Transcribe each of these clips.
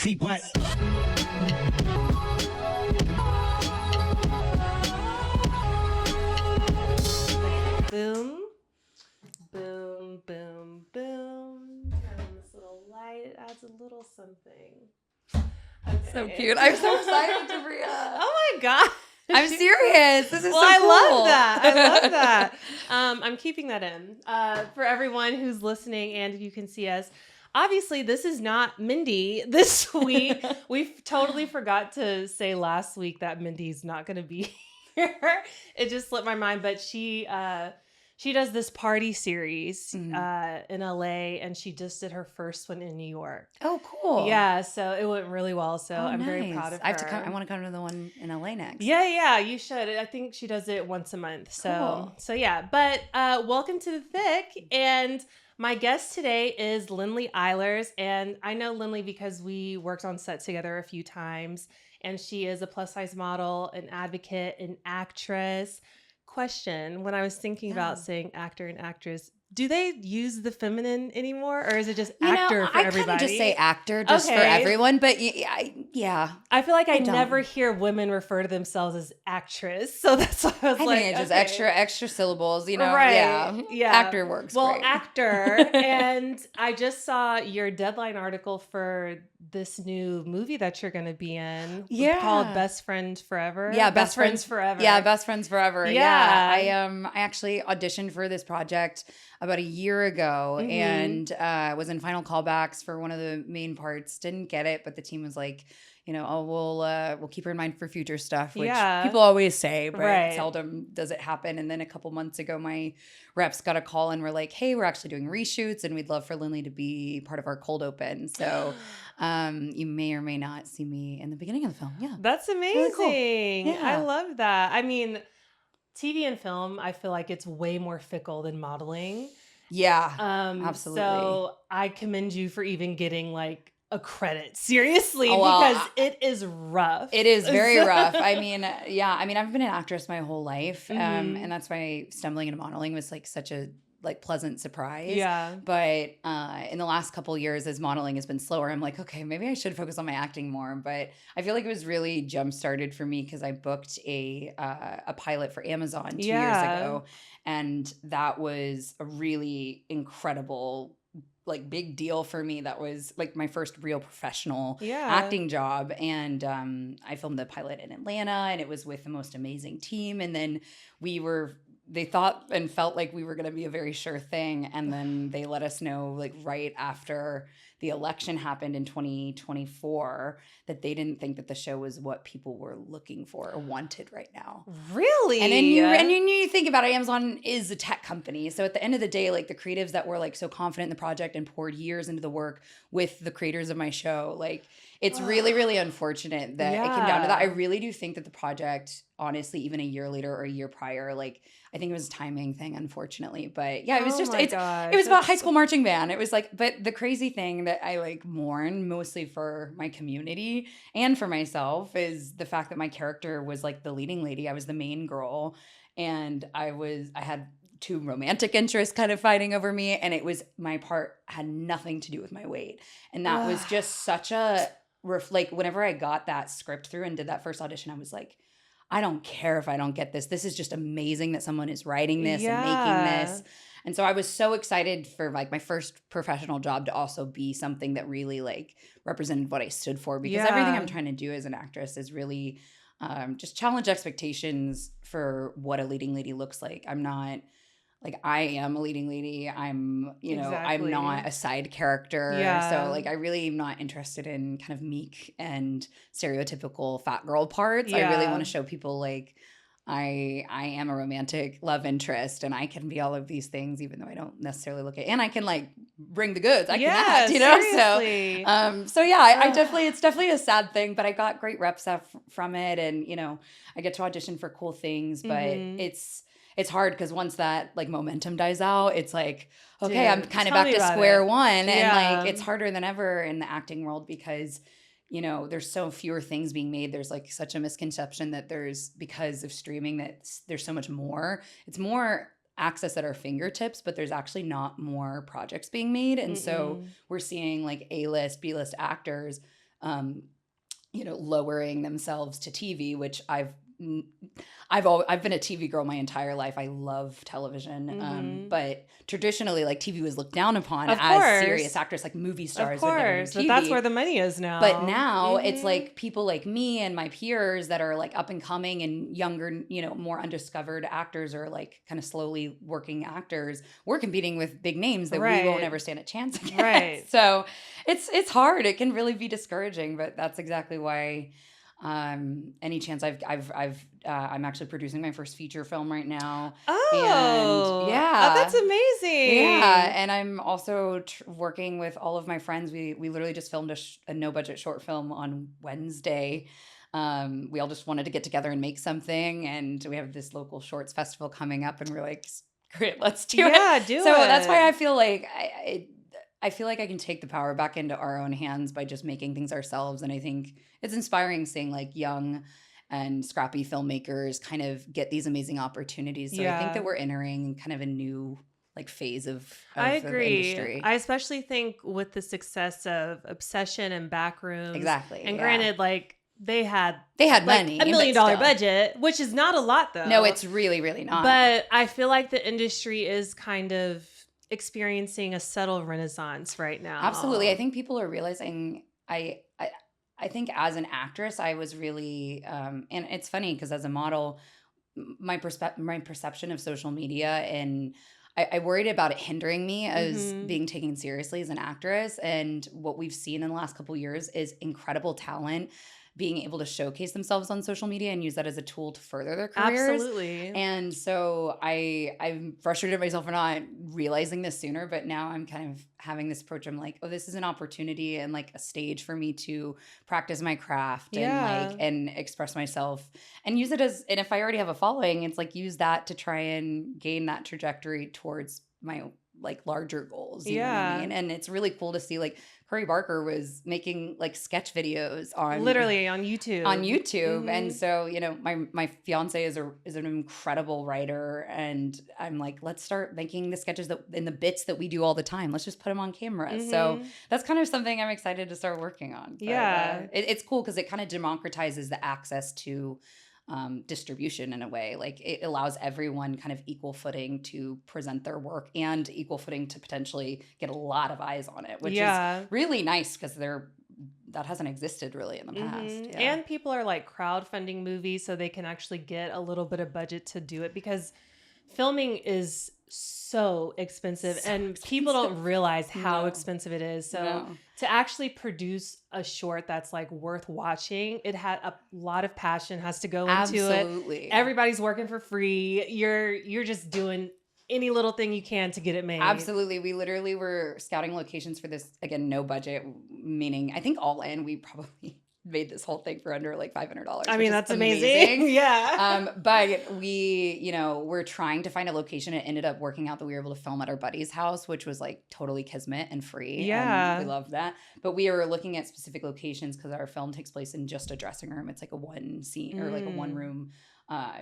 CWatt. Boom, boom, boom, boom. Turn on this little light. It adds a little something. Okay. So cute. I'm so excited, Tabria. Oh my god. I'm serious. This is well, so I cool. love that. I love that. I'm keeping that in for everyone who's listening, and if you can see us. Obviously, this is not Mindy this week. We totally forgot to say last week that Mindy's not going to be here. It just slipped my mind, but she does this party series in LA, and she just did her first one in New York. Oh, cool. Yeah, so it went really well. So I'm very proud of her. I want to come to the one in LA next. Yeah, you should. I think she does it once a month. So, Cool. Yeah. But welcome to the Thick, and my guest today is Lynley Eilers, and I know Lynley because we worked on set together a few times, and she is a plus size model, an advocate, an actress. Question: when I was thinking about saying actor and actress, do they use the feminine anymore, or is it just actor for everybody? I kind of just say actor just for everyone, but yeah. I feel like I never hear women refer to themselves as actress, so that's why I was like, think it's just extra syllables, right? Yeah. Actor works well, great. actor, and I just saw your Deadline article for this new movie that you're going to be in, called Best Friend Forever. Yeah, Best Friends Forever. Yeah, Best Friends Forever. Yeah. I actually auditioned for this project about a year ago and was in final callbacks for one of the main parts. Didn't get it, but the team was like, we'll keep her in mind for future stuff, which people always say, but seldom does it happen. And then a couple months ago, my reps got a call and were like, hey, we're actually doing reshoots and we'd love for Lynley to be part of our cold open. So you may or may not see me in the beginning of the film. Yeah. That's amazing. Really cool. Yeah. I love that. I mean, TV and film, I feel like it's way more fickle than modeling. Yeah, absolutely. So I commend you for even getting like a credit, seriously, because it is rough. It is very rough. I mean, I've been an actress my whole life, and that's why stumbling into modeling was like such a pleasant surprise. Yeah. But in the last couple years, as modeling has been slower, I'm like, okay, maybe I should focus on my acting more. But I feel like it was really jump started for me because I booked a pilot for Amazon 2 years ago, and that was a really incredible big deal for me. That was like my first real professional acting job. And I filmed the pilot in Atlanta, and it was with the most amazing team. And then they thought and felt like we were going to be a very sure thing. And then they let us know right after the election happened in 2024 that they didn't think that the show was what people were looking for or wanted right now. Really? And then you think about it, Amazon is a tech company. So at the end of the day, the creatives that were so confident in the project and poured years into the work with the creators of my show, it's really, really unfortunate that it came down to that. I really do think that the project, honestly, even a year later or a year prior, I think it was a timing thing, unfortunately. But yeah, it was it was about high school marching band. It was but the crazy thing that I mourn mostly for my community and for myself is the fact that my character was the leading lady. I was the main girl, and I had two romantic interests kind of fighting over me, and my part had nothing to do with my weight. And that was just such a whenever I got that script through and did that first audition, I was like, I don't care if I don't get this. This is just amazing that someone is writing this and making this. And so I was so excited for my first professional job to also be something that really represented what I stood for, because everything I'm trying to do as an actress is really just challenge expectations for what a leading lady looks like. I'm not I am a leading lady. I'm, I'm not a side character. Yeah. So I really am not interested in kind of meek and stereotypical fat girl parts. I really want to show people I am a romantic love interest, and I can be all of these things, even though I don't necessarily look at, and I can bring the goods. I can act, seriously. I definitely, it's definitely a sad thing, but I got great reps from it, and I get to audition for cool things, but it's hard because once that momentum dies out, it's okay, I'm kind of back to square one. And it's harder than ever in the acting world because, there's so fewer things being made. There's such a misconception that because of streaming, that there's so much more. It's more access at our fingertips, but there's actually not more projects being made. And so we're seeing A-list, B-list actors lowering themselves to TV, which I've been a TV girl my entire life. I love television. But traditionally, like, TV was looked down upon as serious actors, like movie stars. Of course, but that's where the money is now. But now it's like people like me and my peers that are like up and coming and younger, more undiscovered actors, or like kind of slowly working actors. We're competing with big names that we won't ever stand a chance against. Right. So it's hard. It can really be discouraging, but that's exactly why. Any chance I'm actually producing my first feature film right now. Oh, that's amazing. Yeah, and I'm also working with all of my friends. We literally just filmed a no budget short film on Wednesday. We all just wanted to get together and make something, and we have this local shorts festival coming up, and we're like, great, let's do it. Yeah, do it. So that's why I feel like I feel like I can take the power back into our own hands by just making things ourselves. And I think it's inspiring seeing like young and scrappy filmmakers kind of get these amazing opportunities. So I think that we're entering kind of a new like phase of I agree. Industry. I especially think with the success of Obsession and Backrooms. Exactly. And granted, like they had like money, $1 million budget, which is not a lot though. No, it's really, really not. But I feel like the industry is kind of experiencing a subtle renaissance right now. Absolutely. I think people are realizing I think as an actress, I was really and it's funny because as a model, my perception of social media, and I worried about it hindering me as being taken seriously as an actress. And what we've seen in the last couple of years is incredible talent being able to showcase themselves on social media and use that as a tool to further their careers. Absolutely. And so I'm frustrated myself for not realizing this sooner, but now I'm kind of having this approach. I'm like, oh, this is an opportunity and like a stage for me to practice my craft and express myself and use it as, and if I already have a following, it's like use that to try and gain that trajectory towards my like larger goals. You know what I mean? And it's really cool to see like Curry Barker was making like sketch videos on literally on YouTube. And so, my fiance is an incredible writer, and I'm like, let's start making the sketches in the bits that we do all the time. Let's just put them on camera. So that's kind of something I'm excited to start working on. But, it's cool because it kind of democratizes the access to distribution in a way. Like it allows everyone kind of equal footing to present their work and equal footing to potentially get a lot of eyes on it, which is really nice because that hasn't existed really in the past. Yeah. And people are like crowdfunding movies so they can actually get a little bit of budget to do it because filming is so expensive and people don't realize how expensive it is. So to actually produce a short that's like worth watching, it had a lot of passion has to go into it. Everybody's working for free. You're just doing any little thing you can to get it made. Absolutely. We literally were scouting locations for this, again, no budget, meaning I think all in we probably made this whole thing for under like $500. I mean, that's amazing. Yeah. But we, we're trying to find a location. It ended up working out that we were able to film at our buddy's house, which was like totally kismet and free. Yeah. And we loved that. But we were looking at specific locations because our film takes place in just a dressing room. It's like a one scene or like a one room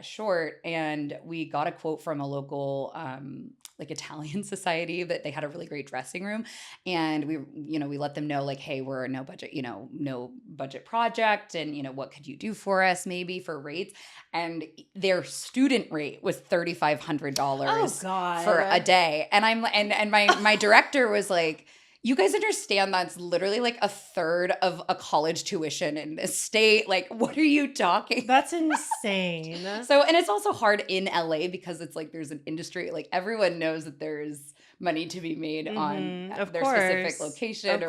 short, and we got a quote from a local like Italian society that they had a really great dressing room, and we let them know like, hey, we're a no budget project, and what could you do for us maybe for rates, and their student rate was $3,500 for a day, and my director was like, you guys understand that's literally like a third of a college tuition in this state. Like, what are you talking? That's insane. So, and it's also hard in LA because it's like there's an industry, like everyone knows that there's money to be made on their specific location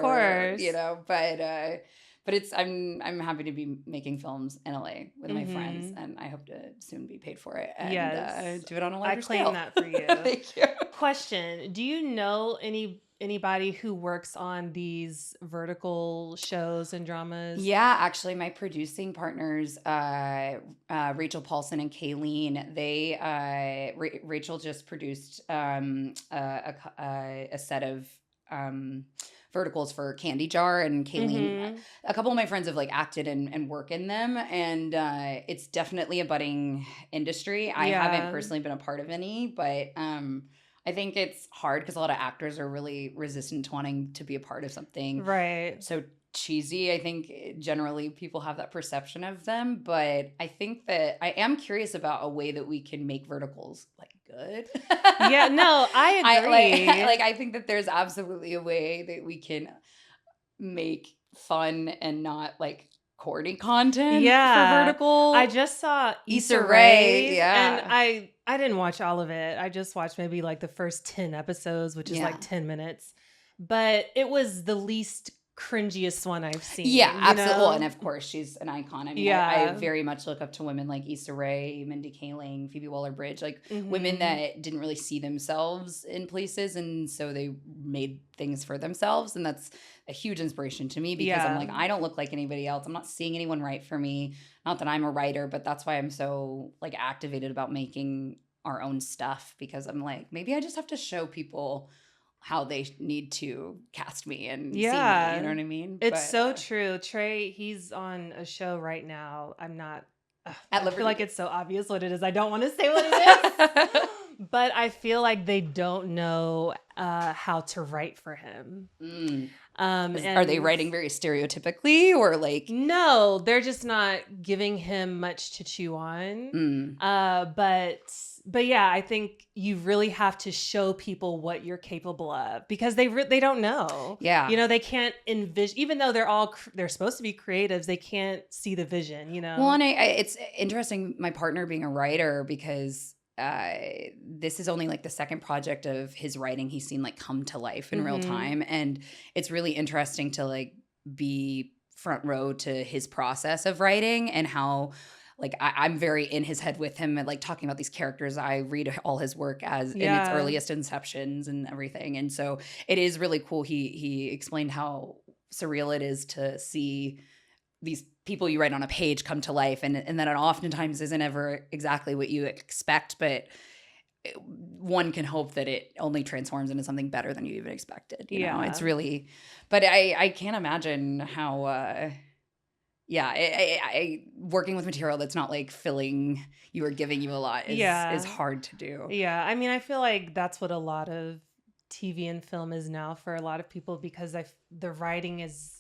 but it's I'm happy to be making films in LA with my friends, and I hope to soon be paid for it and do it on a larger scale. I claim that for you. Thank you. Question: do you know anybody who works on these vertical shows and dramas? Yeah, actually, my producing partners, Rachel Paulson and Kayleen, Rachel just produced a set of verticals for Candy Jar, and Kayleen, a couple of my friends have like acted and work in them, and it's definitely a budding industry. I haven't personally been a part of any, but I think it's hard because a lot of actors are really resistant to wanting to be a part of something right so cheesy. I think generally people have that perception of them, but I think that I am curious about a way that we can make verticals like good. Yeah, no, I agree. I think that there's absolutely a way that we can make fun and not like corny content for vertical. I just saw Issa Rae, and I didn't watch all of it. I just watched maybe like the first 10 episodes, which is like 10 minutes. But it was the least cringiest one I've seen. Yeah, absolutely. Well, and of course, she's an icon. I mean, I very much look up to women like Issa Rae, Mindy Kaling, Phoebe Waller-Bridge, like women that didn't really see themselves in places, and so they made things for themselves, and that's a huge inspiration to me because I'm like, I don't look like anybody else. I'm not seeing anyone write for me. Not that I'm a writer, but that's why I'm so like activated about making our own stuff, because I'm like, maybe I just have to show people how they need to cast me and see me, you know what I mean? It's so true. Trey, he's on a show right now. I'm not at I feel like it's so obvious what it is. I don't want to say what it is. But I feel like they don't know how to write for him. Are they writing very stereotypically, or like? No, they're just not giving him much to chew on. But yeah, I think you really have to show people what you're capable of, because they don't know. Yeah, you know, they can't envision, even though they're supposed to be creatives, they can't see the vision. You know. Well, and it's interesting, my partner being a writer, because this is only like the second project of his writing he's seen like come to life in real time, and it's really interesting to like be front row to his process of writing, and how like I'm very in his head with him and like talking about these characters. I read all his work as in its earliest inceptions and everything, and so it is really cool. He explained how surreal it is to see these people you write on a page come to life, and that it oftentimes isn't ever exactly what you expect, but one can hope that it only transforms into something better than you even expected. You know, it's really, but I can't imagine how, I working with material that's not like filling you or giving you a lot is hard to do. Yeah. I mean, I feel like that's what a lot of TV and film is now for a lot of people, because the writing is,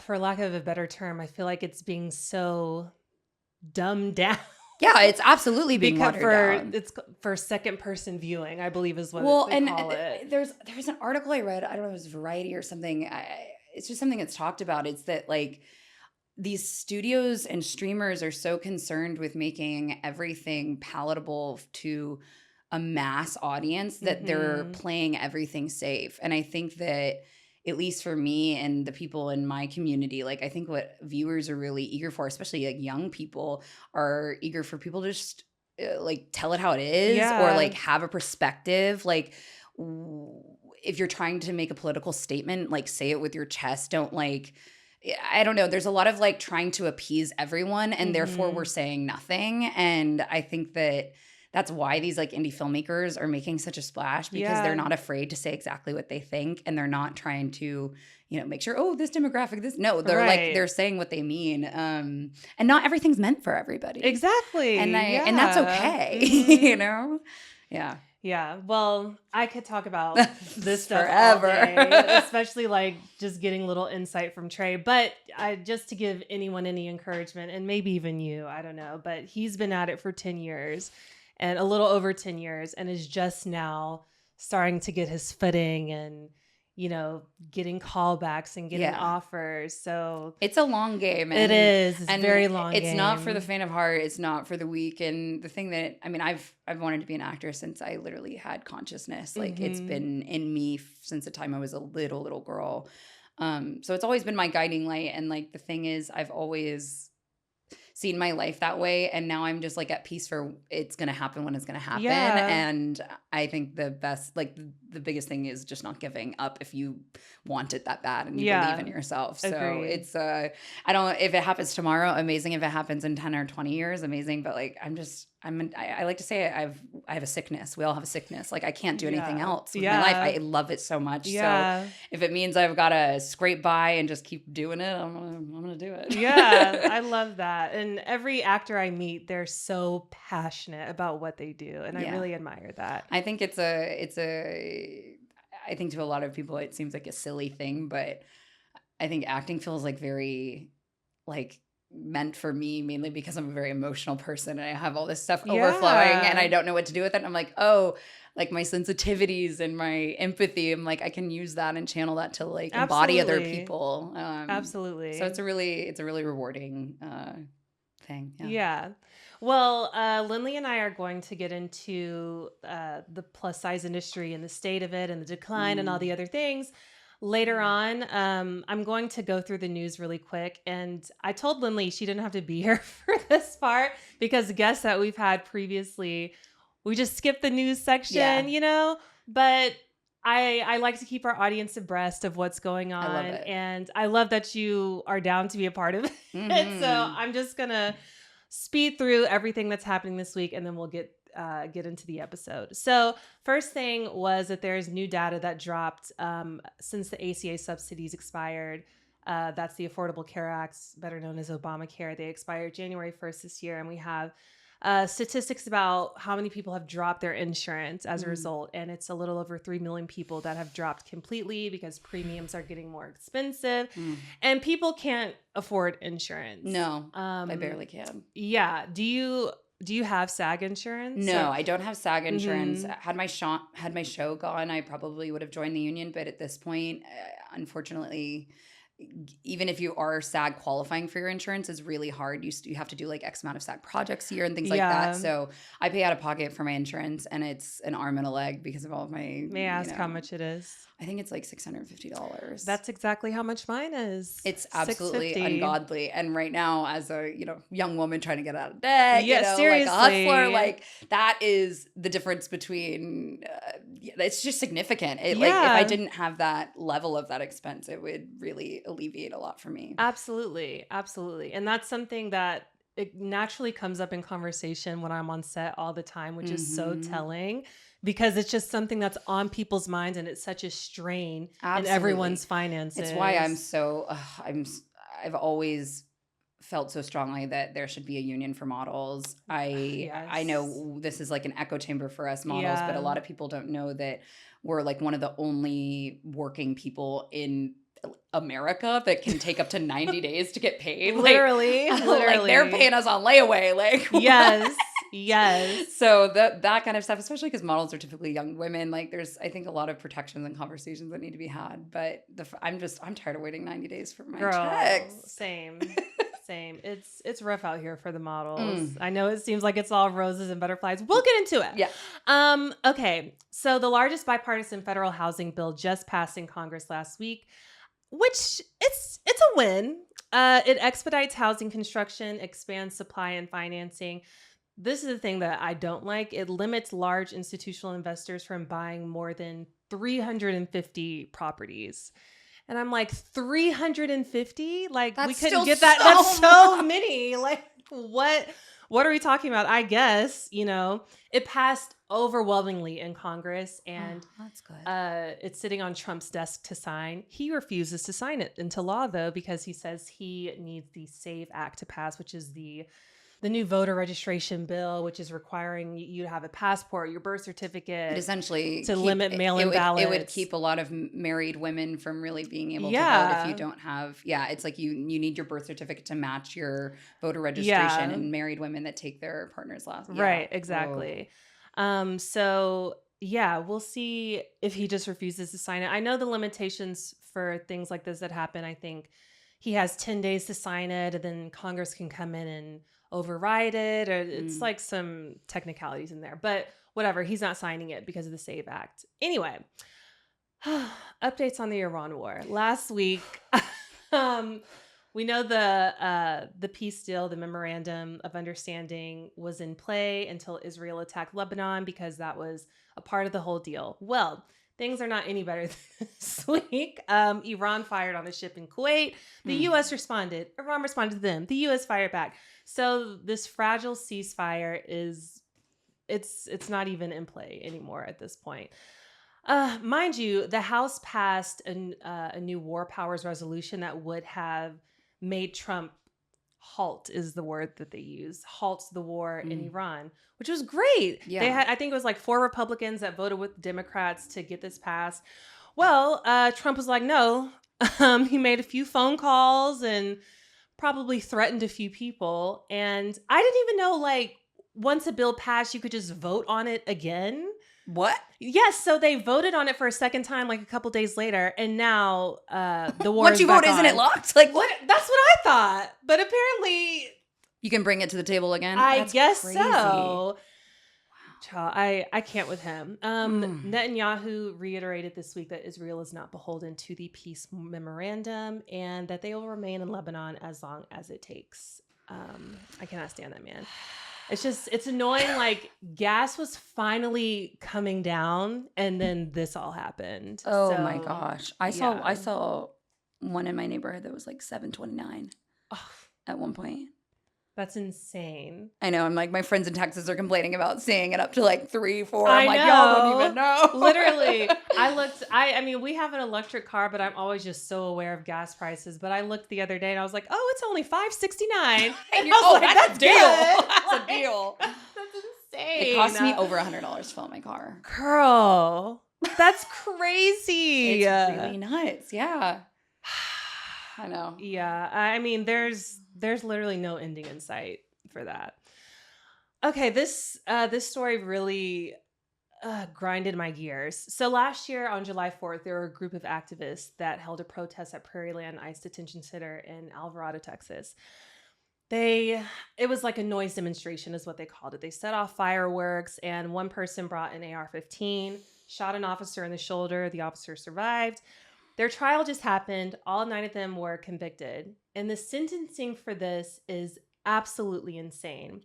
for lack of a better term, I feel like it's being so dumbed down. Yeah, it's absolutely being watered down. It's for second person viewing, I believe is what they call it. There's an article I read, I don't know if it was Variety or something. It's just something that's talked about. It's that like these studios and streamers are so concerned with making everything palatable to a mass audience that they're playing everything safe. And I think that, at least for me and the people in my community, like I think what viewers are really eager for, especially like young people, are eager for people to just like tell it how it is, or like have a perspective. Like if you're trying to make a political statement, like say it with your chest. Don't like, I don't know. There's a lot of like trying to appease everyone, and therefore we're saying nothing. And I think that that's why these like indie filmmakers are making such a splash, because they're not afraid to say exactly what they think, and they're not trying to, you know, make sure, oh, this demographic, this. No, they're like, they're saying what they mean. And not everything's meant for everybody. Exactly. And and that's okay. You know? Yeah. Yeah. Well, I could talk about this stuff forever, all day, especially like just getting little insight from Trey. But just to give anyone any encouragement, and maybe even you, I don't know, but he's been at it for 10 years. And a little over 10 years, and is just now starting to get his footing and, you know, getting callbacks and getting offers. So it's a long game. It is. It's very long game. It's not for the faint of heart. It's not for the weak. And the thing that, I mean, I've wanted to be an actor since I literally had consciousness. Like it's been in me since the time I was a little girl. So it's always been my guiding light. And like the thing is, I've always seen my life that way, and now I'm just like at peace for it's gonna happen when it's gonna happen. And I think the biggest thing is just not giving up if you want it that bad and you believe in yourself. So it's I don't, if it happens tomorrow, amazing. If it happens in 10 or 20 years, amazing. But like I like to say I have a sickness. We all have a sickness. Like I can't do anything else with my life. I love it so much. So if it means I've got to scrape by and just keep doing it, I'm gonna do it. Yeah, I love that. And every actor I meet, they're so passionate about what they do, and I really admire that. I think I think to a lot of people it seems like a silly thing, but I think acting feels like very like meant for me, mainly because I'm a very emotional person and I have all this stuff overflowing and I don't know what to do with it. And I'm like, oh, like my sensitivities and my empathy, I'm like, I can use that and channel that to like embody other people. Absolutely. So it's a really rewarding thing. Yeah. Well, Lynley and I are going to get into the plus size industry and the state of it and the decline and all the other things later on. I'm going to go through the news really quick. And I told Lynley she didn't have to be here for this part because guests that we've had previously, we just skipped the news section, you know, but I like to keep our audience abreast of what's going on. I love it. And I love that you are down to be a part of it. So I'm just going to speed through everything that's happening this week, and then we'll get into the episode. So first thing was that there's new data that dropped since the ACA subsidies expired. That's the Affordable Care Act, better known as Obamacare. They expired January 1st this year, and we have statistics about how many people have dropped their insurance as a result. And it's a little over 3 million people that have dropped completely because premiums are getting more expensive and people can't afford insurance. No, I barely can. Yeah. Do you have SAG insurance? No, I don't have SAG insurance. Had my show gone, I probably would have joined the union. But at this point, unfortunately, even if you are SAG qualifying for your insurance, is really hard. You have to do like X amount of SAG projects a year and things like that. So I pay out of pocket for my insurance, and it's an arm and a leg because of all of my. May I ask how much it is? I think it's like $650. That's exactly how much mine is. It's absolutely ungodly. And right now, as a young woman trying to get out of debt, seriously, like a hustler, like that is the difference between. It's just significant. Like if I didn't have that level of that expense, it would really alleviate a lot for me. Absolutely, absolutely, and that's something that it naturally comes up in conversation when I'm on set all the time, which is so telling. Because it's just something that's on people's minds, and it's such a strain in everyone's finances. It's why I've always felt so strongly that there should be a union for models. I know this is like an echo chamber for us models, but a lot of people don't know that we're like one of the only working people in America that can take up to 90 days to get paid. Literally. Like they're paying us on layaway. Like Yes. So that kind of stuff, especially because models are typically young women, like there's, I think, a lot of protections and conversations that need to be had. But I'm tired of waiting 90 days for my checks. Same. It's rough out here for the models. I know it seems like it's all roses and butterflies. We'll get into it. Yeah. Okay. So the largest bipartisan federal housing bill just passed in Congress last week, which it's a win. It expedites housing construction, expands supply and financing. This is the thing that I don't like. It limits large institutional investors from buying more than 350 properties. And I'm like, 350? Like, we couldn't get that. That's so many. Like, what are we talking about? I guess, it passed overwhelmingly in Congress, and that's good. It's sitting on Trump's desk to sign. He refuses to sign it into law, though, because he says he needs the SAVE Act to pass, which is the new voter registration bill, which is requiring you to have a passport, your birth certificate. But essentially, to limit mail-in ballots. It would keep a lot of married women from really being able to vote if you don't have. Yeah, it's like you need your birth certificate to match your voter registration, and married women that take their partner's last. Yeah. Right, exactly. So yeah, we'll see if he just refuses to sign it. I know the limitations for things like this that happen. I think he has 10 days to sign it, and then Congress can come in and override it, or it's like some technicalities in there, but whatever, he's not signing it because of the SAVE Act. Anyway, updates on the Iran war. Last week, we know the peace deal, the memorandum of understanding, was in play until Israel attacked Lebanon, because that was a part of the whole deal. Well, things are not any better this week. Iran fired on a ship in Kuwait. The U.S. responded. Iran responded to them. The U.S. fired back. So this fragile ceasefire it's not even in play anymore at this point. Mind you, the House passed a new war powers resolution that would have made Trump halt, is the word that they use, halt the war in Iran, which was great. Yeah. They had, I think it was like 4 Republicans that voted with Democrats to get this passed. Well, Trump was like, no, He made a few phone calls and probably threatened a few people. And I didn't even know, like, once a bill passed, you could just vote on it again. What? Yes, so they voted on it for a second time, like a couple days later, and now the war. Once you vote, isn't it locked? Like what? That's what I thought, but apparently you can bring it to the table again. I guess crazy. So. Child, I can't with him. Netanyahu reiterated this week that Israel is not beholden to the peace memorandum and that they will remain in Lebanon as long as it takes. I cannot stand that man. It's annoying. Like, gas was finally coming down and then this all happened. Oh my gosh. I saw one in my neighborhood that was like $7.29 at one point. That's insane. I know. I'm like, my friends in Texas are complaining about seeing it up to like 3, 4. I'm like, y'all don't even know. Literally. I mean, we have an electric car, but I'm always just so aware of gas prices. But I looked the other day and I was like, oh, it's only $5.69. And you're like, that's a deal. That's a deal. That's insane. It cost me over $100 to fill my car. Girl, that's crazy. It's really nuts. Yeah. I know. Yeah. I mean, there's literally no ending in sight for that. Okay, this story really grinded my gears. So last year on July 4th, there were a group of activists that held a protest at Prairieland ICE detention center in Alvarado, Texas. It was like a noise demonstration is what they called it. They set off fireworks and one person brought an AR-15, shot an officer in the shoulder. The officer survived. Their trial just happened. All 9 of them were convicted. And the sentencing for this is absolutely insane.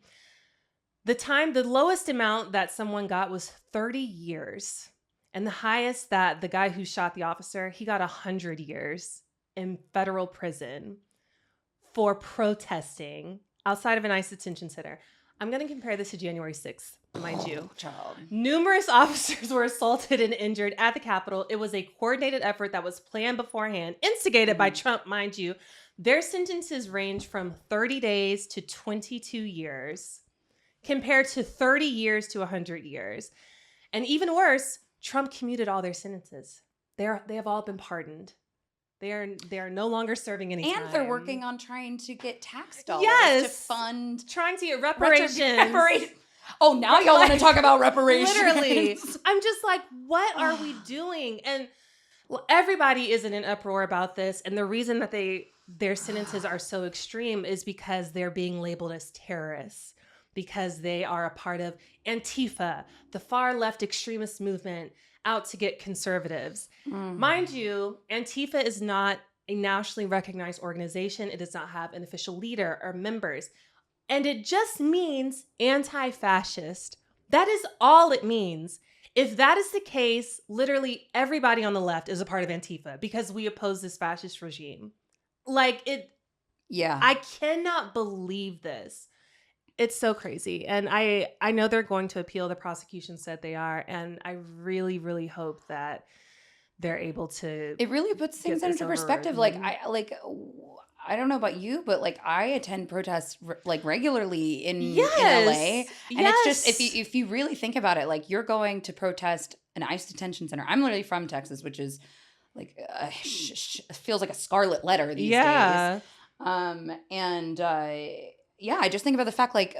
The lowest amount that someone got was 30 years. And the highest that the guy who shot the officer, he got 100 years in federal prison for protesting outside of an ICE detention center. I'm going to compare this to January 6th, mind you. Child. Numerous officers were assaulted and injured at the Capitol. It was a coordinated effort that was planned beforehand, instigated by Trump, mind you. Their sentences range from 30 days to 22 years, compared to 30 years to 100 years. And even worse, Trump commuted all their sentences. They have all been pardoned. They are no longer serving any time. And they're working on trying to get tax dollars to fund. Trying to get reparations. Oh, now y'all want to talk about reparations. Literally. I'm just like, what are we doing? And everybody is in an uproar about this. And the reason that their sentences are so extreme is because they're being labeled as terrorists, because they are a part of Antifa, the far left extremist movement out to get conservatives. Mind you, Antifa is not a nationally recognized organization. It does not have an official leader or members. And it just means anti-fascist. That is all it means. If that is the case, literally everybody on the left is a part of Antifa because we oppose this fascist regime. Like it. Yeah. I cannot believe this. It's so crazy. And I know they're going to appeal. The prosecution said they are. And I really, really hope that they're able to. It really puts things into perspective. Like, I don't know about you, but like I attend protests like regularly in LA. And it's just, if you really think about it, like you're going to protest an ICE detention center. I'm literally from Texas, which is like, feels like a scarlet letter these days. Yeah, I just think about the fact, like,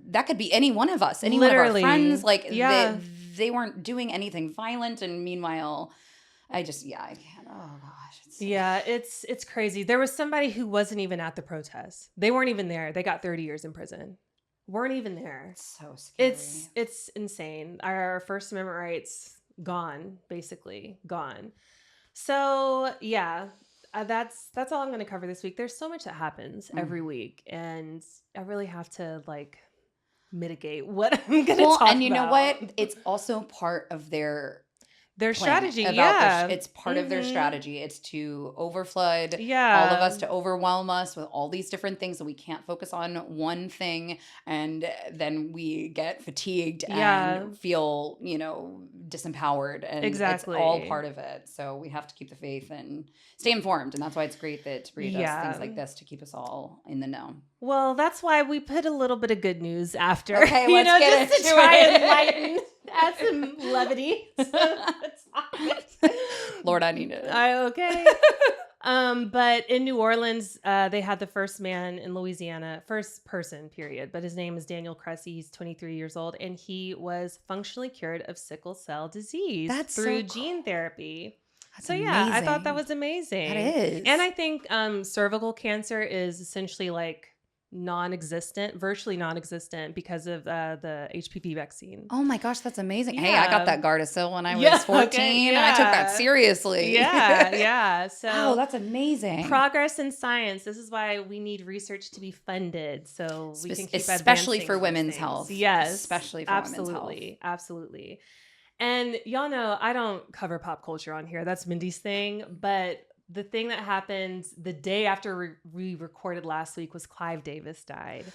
that could be any one of us, any one of our friends. Like, they weren't doing anything violent. And meanwhile, I can't. Oh, gosh. It's crazy. There was somebody who wasn't even at the protest. They weren't even there. They got 30 years in prison. Weren't even there. It's so scary. It's insane. Our First Amendment rights, gone, basically. Gone. So, yeah. That's all I'm going to cover this week. There's so much that happens every week, and I really have to like mitigate what I'm going to talk about. And you know what? It's also part of their strategy. It's part of their strategy. It's to overflood all of us, to overwhelm us with all these different things that we can't focus on one thing, and then we get fatigued and feel, disempowered. And it's all part of it. So we have to keep the faith and stay informed. And that's why it's great that Tabria does things like this to keep us all in the know. Well, that's why we put a little bit of good news after. Okay, let's get just to try and lighten, add some levity. Lord, I need it. Okay. But in New Orleans, they had the first man in Louisiana, first person, period. But his name is Daniel Cressy. He's 23 years old, and he was functionally cured of sickle cell disease through gene therapy. That's so amazing. yeah, I thought that was amazing. That is. And I think cervical cancer is essentially like non-existent, virtually non-existent because of the HPV vaccine. Oh my gosh, that's amazing. Yeah. Hey, I got that Gardasil when I was 14. Okay, And I took that seriously. Yeah. So wow, that's amazing. progress in science. This is why we need research to be funded so we can keep especially advancing for these women's things. health. Yes. Especially for women's health. Absolutely. And y'all know I don't cover pop culture on here. That's Mindy's thing. But the thing that happened the day after we recorded last week was Clive Davis died.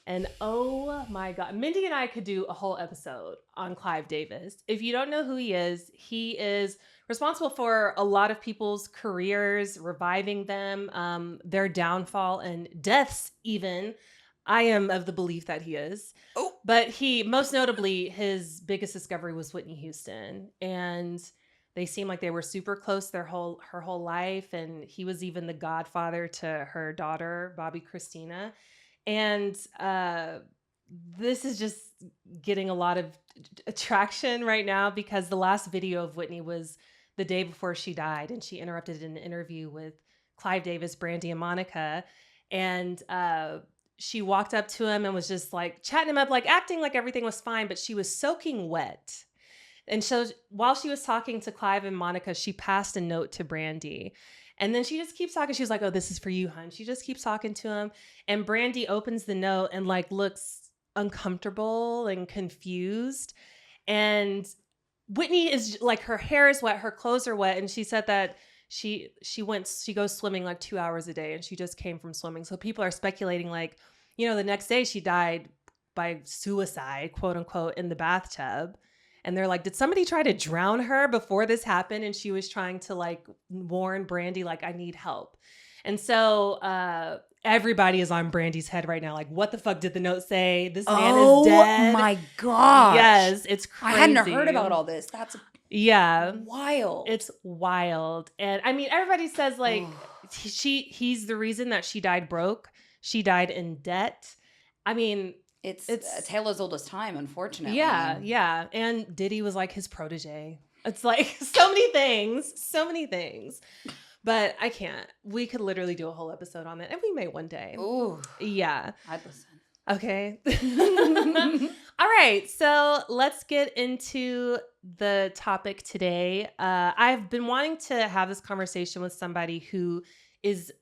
And oh my God, Mindy and I could do a whole episode on Clive Davis. If you don't know who he is responsible for a lot of people's careers, reviving them, their downfall and deaths even. I am of the belief that he is. Oh. But he, most notably, his biggest discovery was Whitney Houston. And they seemed like they were super close her whole life. And he was even the godfather to her daughter, Bobby Christina. And this is just getting a lot of attraction right now because the last video of Whitney was the day before she died. And she interrupted an interview with Clive Davis, Brandy, and Monica. And she walked up to him and was just like chatting him up, like acting like everything was fine, but she was soaking wet. And so while she was talking to Clive and Monica, she passed a note to Brandy. And then she just keeps talking. She's like, oh, this is for you, hun. She just keeps talking to him. And Brandy opens the note and like looks uncomfortable and confused. And Whitney is like, her hair is wet, her clothes are wet. And she said that she goes swimming like 2 hours a day and she just came from swimming. So people are speculating like, the next day she died by suicide, quote unquote, in the bathtub. And they're like, did somebody try to drown her before this happened? And she was trying to like warn Brandy, like, I need help. And so everybody is on Brandy's head right now. Like, what the fuck did the note say? This man is dead. Oh my gosh. Yes, it's crazy. I hadn't heard about all this. That's wild. It's wild. And I mean, everybody says like he's the reason that she died broke. She died in debt. I mean, it's a tale as old as time, unfortunately. Yeah. And Diddy was like his protege. It's like so many things. But I can't. We could literally do a whole episode on that. And we may one day. Ooh. Yeah. I'd listen. Okay. All right. So let's get into the topic today. I've been wanting to have this conversation with somebody who is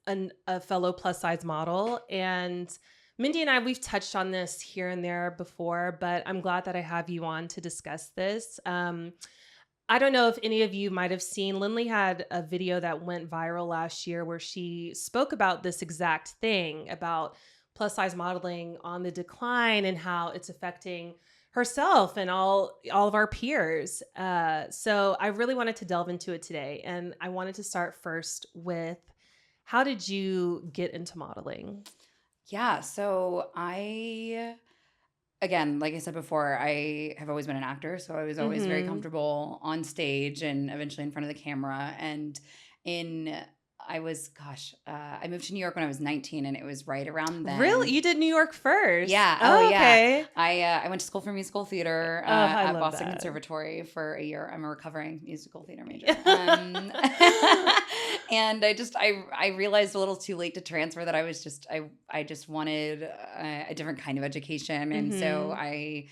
a fellow plus size model. And Mindy and I, we've touched on this here and there before, but I'm glad that I have you on to discuss this. I don't know if any of you might have seen, Lynley had a video that went viral last year where she spoke about this exact thing, about plus size modeling on the decline and how it's affecting herself and all of our peers. So I really wanted to delve into it today. And I wanted to start first with, how did you get into modeling? Yeah, so again, like I said before, I have always been an actor, so I was always very comfortable on stage and eventually in front of the camera. And I moved to New York when I was 19, and it was right around then. Really? You did New York first? Yeah. Oh, okay. Yeah. I went to school for musical theater I at love Boston that. Conservatory for a year. I'm a recovering musical theater major. And I realized a little too late to transfer that I just wanted a different kind of education. And so I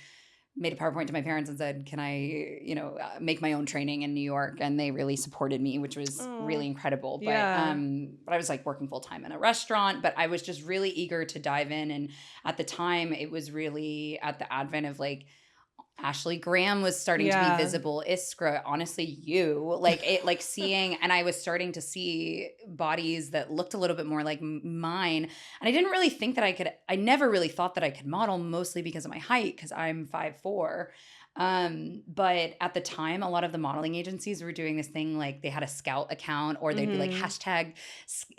made a PowerPoint to my parents and said, can I, make my own training in New York? And they really supported me, which was really incredible. But, but I was like working full time in a restaurant, but I was just really eager to dive in. And at the time it was really at the advent of like, Ashley Graham was starting to be visible. Iskra, honestly, seeing, and I was starting to see bodies that looked a little bit more like mine. And I didn't really think that I never really thought that I could model, mostly because of my height, because I'm 5'4". But at the time, a lot of the modeling agencies were doing this thing, like they had a scout account, or they'd be like hashtag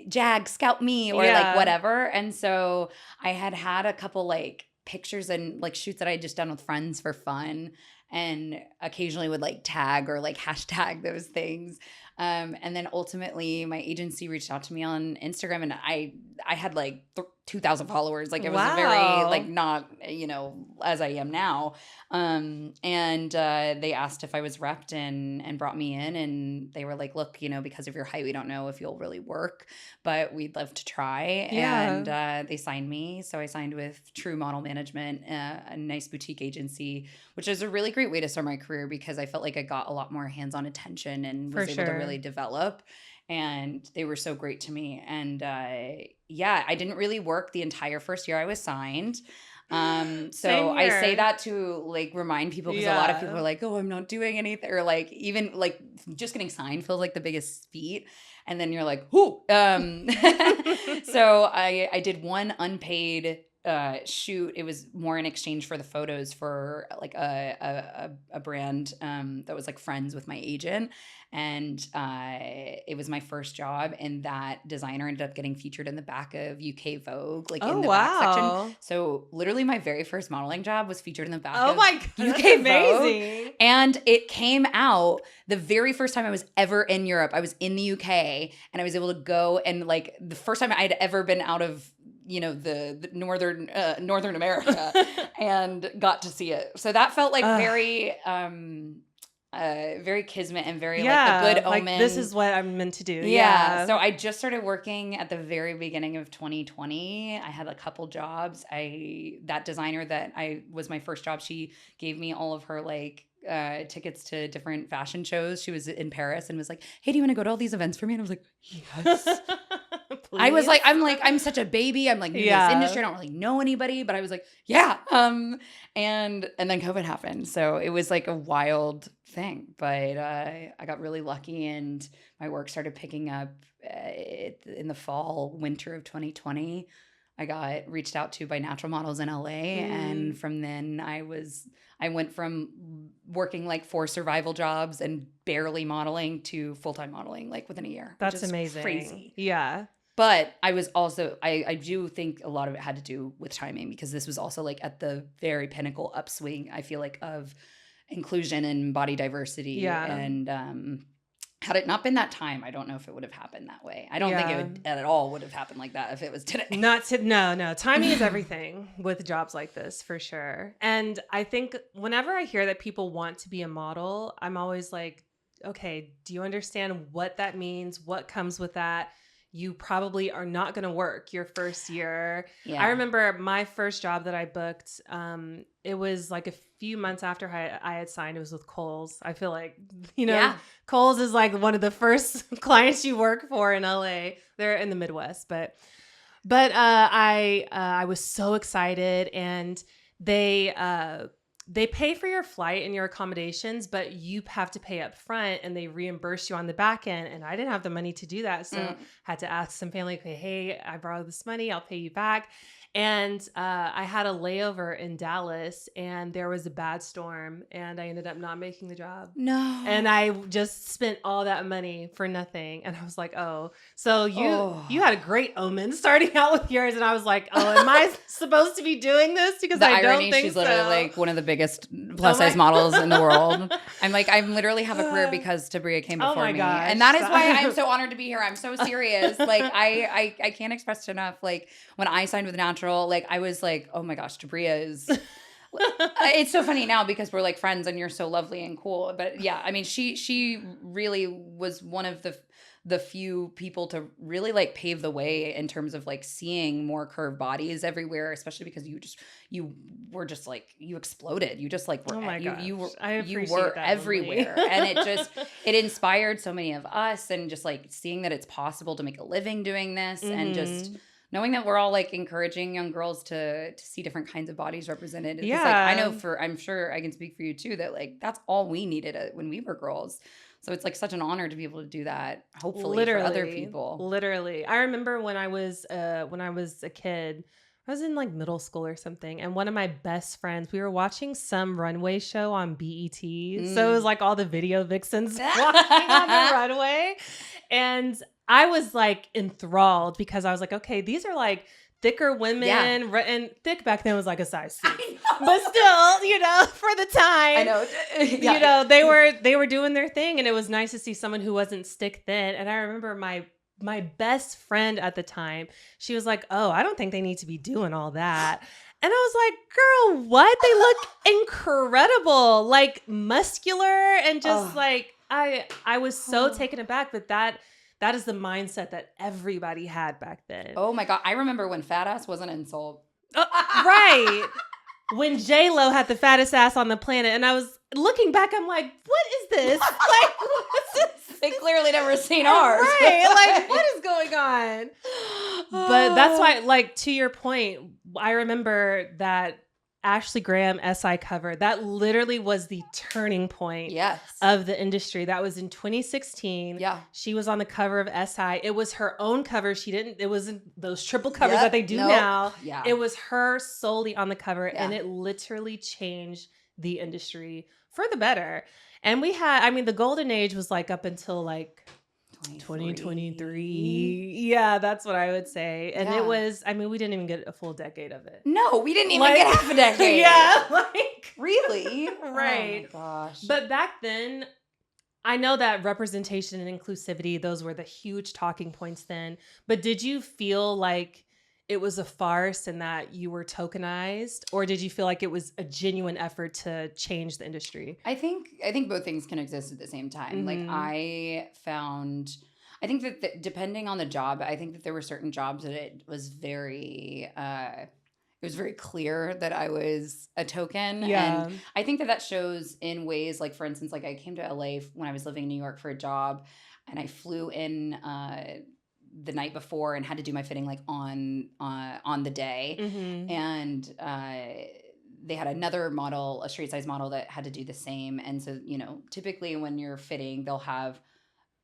Jag scout me, or like whatever. And so I had a couple like pictures and like shoots that I had just done with friends for fun, and occasionally would like tag or like hashtag those things. And then ultimately my agency reached out to me on Instagram, and I had like 2,000 followers. Like it was a very like not, as I am now. And they asked if I was repped and brought me in, and they were like, look, because of your height, we don't know if you'll really work, but we'd love to try. Yeah. And they signed me. So I signed with True Model Management, a nice boutique agency, which is a really great way to start my career because I felt like I got a lot more hands-on attention and was able to really develop. And they were so great to me. And I didn't really work the entire first year I was signed. So I say that to like remind people, because a lot of people are like, oh, I'm not doing anything, or like even like just getting signed feels like the biggest feat. And then you're like, whoo. So I did one unpaid shoot. It was more in exchange for the photos for like a brand that was like friends with my agent. And it was my first job, and that designer ended up getting featured in the back of UK Vogue, like in the back section. So literally my very first modeling job was featured in the back of UK Vogue. And it came out the very first time I was ever in Europe. I was in the UK, and I was able to go, and like the first time I had ever been out of the northern America and got to see it. So that felt like very kismet and very like a good omen. Like, this is what I'm meant to do. Yeah. So I just started working at the very beginning of 2020. I had a couple jobs. That designer that was my first job, she gave me all of her like tickets to different fashion shows. She was in Paris and was like, hey, do you want to go to all these events for me? And I was like, yes. I was like, I'm such a baby. I'm like new to this industry. I don't really know anybody, but I was like, yeah. And then COVID happened. So it was like a wild thing, but I got really lucky, and my work started picking up in the winter of 2020. I got reached out to by natural models in LA. And from then I went from working like 4 survival jobs and barely modeling to full-time modeling like within a year. That's amazing. Crazy. Yeah. But I was also, I do think a lot of it had to do with timing, because this was also like at the very pinnacle upswing, I feel like, of inclusion and body diversity. Yeah. And had it not been that time, I don't know if it would have happened that way. I don't think it at all would have happened like that if it was today. No. Timing is everything with jobs like this, for sure. And I think whenever I hear that people want to be a model, I'm always like, okay, do you understand what that means? What comes with that? You probably are not going to work your first year. Yeah. I remember my first job that I booked, it was like a few months after I had signed. It was with Kohl's. I feel like, Kohl's is like one of the first clients you work for in LA. They're in the Midwest, but I was so excited, and they pay for your flight and your accommodations, but you have to pay up front, and they reimburse you on the back end. And I didn't have the money to do that. So had to ask some family, okay, hey, I borrowed this money, I'll pay you back. And I had a layover in Dallas, and there was a bad storm, and I ended up not making the job. No. And I just spent all that money for nothing. And I was like, oh, so you had a great omen starting out with yours. And I was like, oh, am I supposed to be doing this? Because I don't think she's literally like one of the biggest plus size models in the world. I'm like, I literally have a career because Tabria came before me. Gosh. And that is why I'm so honored to be here. I'm so serious. Like I can't express it enough. Like when I signed with Natural, like I was like, oh my gosh, Tabria is it's so funny now because we're like friends and you're so lovely and cool. But yeah, I mean, she really was one of the few people to really like pave the way in terms of like seeing more curved bodies everywhere, especially because you were just like, you exploded. You just like were, you were everywhere. And it inspired so many of us, and just like seeing that it's possible to make a living doing this, and just knowing that we're all like encouraging young girls to see different kinds of bodies represented. Yeah. Like I'm sure I can speak for you too, that like that's all we needed when we were girls. So it's like such an honor to be able to do that, hopefully, for other people. Literally. I remember when I was a kid, I was in like middle school or something, and one of my best friends, we were watching some runway show on BET. So it was like all the video vixens walking on the runway. And I was like enthralled because I was like, okay, these are like thicker women. Yeah. And thick back then was like a size 6. But still, you know, for the time. I know. Yeah. You know, they were doing their thing, and it was nice to see someone who wasn't stick thin. And I remember my best friend at the time, she was like, "Oh, I don't think they need to be doing all that." And I was like, "Girl, what? They look incredible, like muscular and just like I was so taken aback, but that is the mindset that everybody had back then." Oh my God, I remember when fat ass was an insult. Right. When J-Lo had the fattest ass on the planet, and I was looking back, I'm like, what is this? Like, what's this? They clearly never seen ours. Right. Like, what is going on? But that's why, like, to your point, I remember that Ashley Graham SI cover, that literally was the turning point of the industry. That was in 2016. Yeah. She was on the cover of SI. It was her own cover. It wasn't those triple covers that they do now. Yeah. It was her solely on the cover, and it literally changed the industry for the better. And we had, I mean, the golden age was like up until like 2023. Yeah, that's what I would say. And it was, I mean, we didn't even get a full decade of it. No, we didn't even get half a decade. Yeah, like really? Right. Oh my gosh. But back then, I know that representation and inclusivity, those were the huge talking points then. But did you feel like it was a farce and that you were tokenized, or did you feel like it was a genuine effort to change the industry? I think both things can exist at the same time. Like I think that depending on the job, I think that there were certain jobs that it was very clear that I was a token. Yeah. And I think that shows in ways like, for instance, like I came to LA when I was living in New York for a job, and I flew in the night before and had to do my fitting like on the day. And they had another model, a straight size model, that had to do the same. And so, you know, typically when you're fitting, they'll have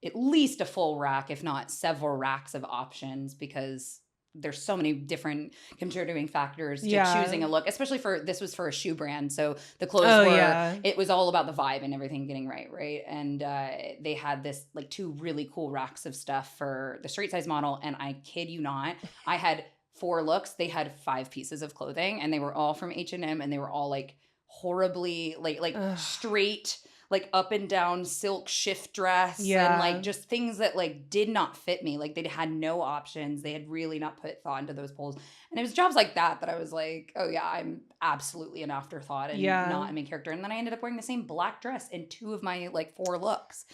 at least a full rack, if not several racks of options, because there's so many different contributing factors to choosing a look, especially this was for a shoe brand. So the clothes it was all about the vibe and everything getting right. And they had this like 2 really cool racks of stuff for the straight size model. And I kid you not, I had 4 looks. They had 5 pieces of clothing, and they were all from H&M, and they were all like horribly like straight, like up and down silk shift dress and like just things that like did not fit me. Like they had no options. They had really not put thought into those polls. And it was jobs like that I was like, oh yeah, I'm absolutely an afterthought and not a main character. And then I ended up wearing the same black dress in 2 of my like 4 looks.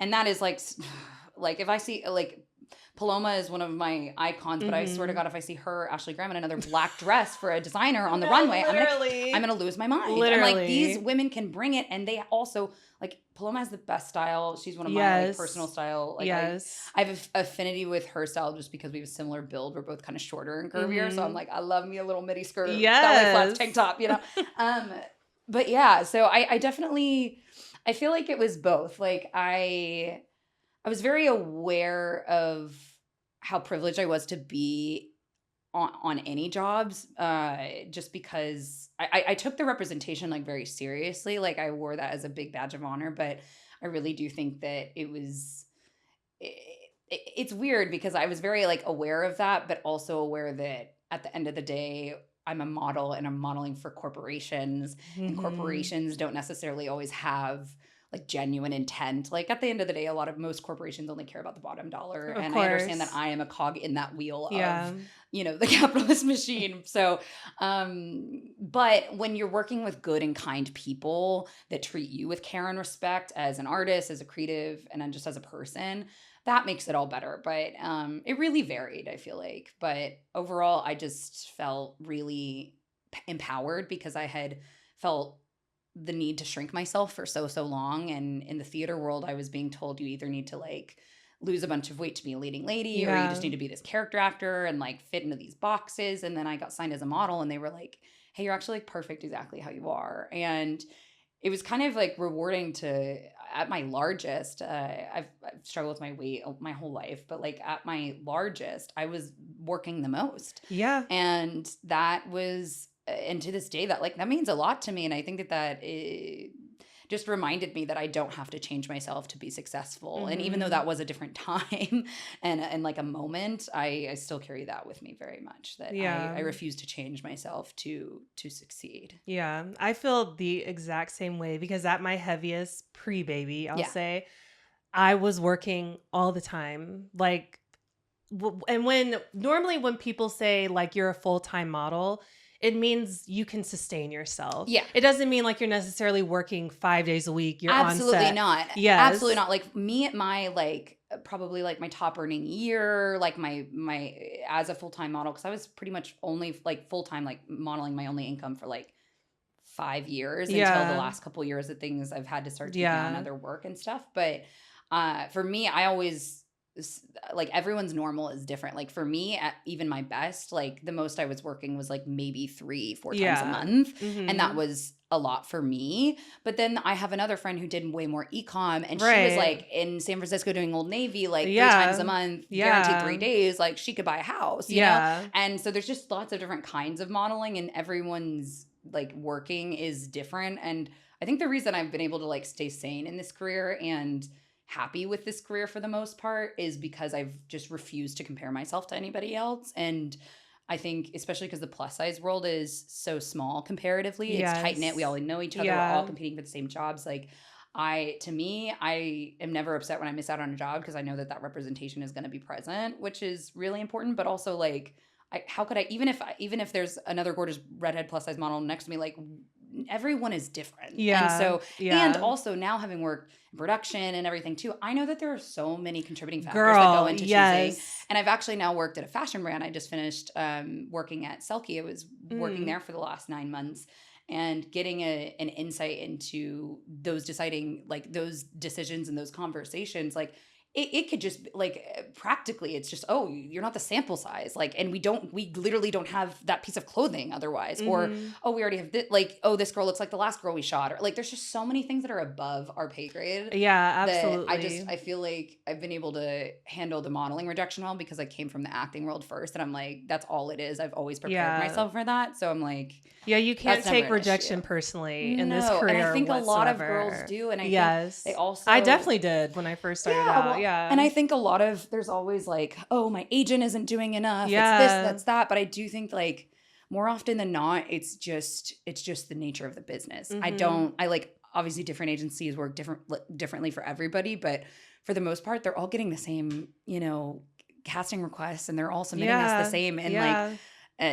And that is like if I see like Paloma is one of my icons, but I swear to God, if I see her, Ashley Graham, in another black dress for a designer on the runway, I'm gonna lose my mind. Literally. I'm like, these women can bring it, and they also like Paloma has the best style. She's one of my like, personal style. Like, I have an affinity with her style just because we have a similar build. We're both kind of shorter and curvier, so I'm like, I love me a little midi skirt, ballet flats, tank top, you know. But yeah, so I definitely I feel like it was both. Like I was very aware of how privileged I was to be on any jobs, just because I took the representation like very seriously. Like I wore that as a big badge of honor, but I really do think that it's weird because I was very like aware of that, but also aware that at the end of the day, I'm a model and I'm modeling for corporations, and corporations don't necessarily always have like genuine intent. Like at the end of the day, most corporations only care about the bottom dollar. And I understand that I am a cog in that wheel of, you know, the capitalist machine. So, but when you're working with good and kind people that treat you with care and respect as an artist, as a creative, and then just as a person, that makes it all better. But it really varied, I feel like. But overall, I just felt really empowered because I had felt the need to shrink myself for so long. And in the theater world, I was being told you either need to like lose a bunch of weight to be a leading lady, or you just need to be this character actor and like fit into these boxes. And then I got signed as a model, and they were like, hey, you're actually like perfect exactly how you are. And it was kind of like rewarding to, at my largest, I've struggled with my weight my whole life, but like at my largest, I was working the most. Yeah. And that was, and to this day, that means a lot to me. And I think that just reminded me that I don't have to change myself to be successful. And even though that was a different time and like a moment, I still carry that with me very much, that I refuse to change myself to succeed. Yeah, I feel the exact same way, because at my heaviest pre-baby, I'll say, I was working all the time. Like, and when people say like you're a full-time model, it means you can sustain yourself. Yeah. It doesn't mean like you're necessarily working 5 days a week. You're absolutely on set. Not. Yes. Absolutely not. Like me at my like probably like my top earning year, like my as a full-time model, because I was pretty much only like full-time like modeling, my only income for like 5 years until the last couple years of things I've had to start taking on other work and stuff. But for me, I always like everyone's normal is different. Like for me, at even my best, like the most I was working was like maybe 3-4 times a month. And that was a lot for me. But then I have another friend who did way more e-com, and she was like in San Francisco doing Old Navy like 3 times a month, guaranteed 3 days. Like she could buy a house, you know? And so there's just lots of different kinds of modeling, and everyone's like working is different. And I think the reason I've been able to like stay sane in this career and happy with this career for the most part is because I've just refused to compare myself to anybody else. And I think especially because the plus size world is so small comparatively, it's tight knit. We all know each other. We're all competing for the same jobs. Like I am never upset when I miss out on a job, because I know that representation is going to be present, which is really important. But also like, how could I, even if there's another gorgeous redhead plus size model next to me, like everyone is different. And so, and also now having worked in production and everything too, I know that there are so many contributing factors that go into choosing. And I've actually now worked at a fashion brand. I just finished working at Selkie. I was working there for the last 9 months, and getting an insight into those those decisions and those conversations. Like it could just like practically it's just, oh, you're not the sample size, like, and we literally don't have that piece of clothing otherwise, or oh, we already have like, oh, this girl looks like the last girl we shot, or like there's just so many things that are above our pay grade. Absolutely. I feel like I've been able to handle the modeling rejection well, because I came from the acting world first, and I'm like, that's all it is. I've always prepared myself for that. So I'm like, you can't take rejection personally in this career. And I think whatsoever. A lot of girls do, and I think they also, I definitely did when I first started out. And I think there's always like, oh, my agent isn't doing enough. It's this, that's that. But I do think like more often than not, it's just the nature of the business. I like, obviously different agencies work differently for everybody, but for the most part, they're all getting the same, casting requests, and they're all submitting us the same. And like,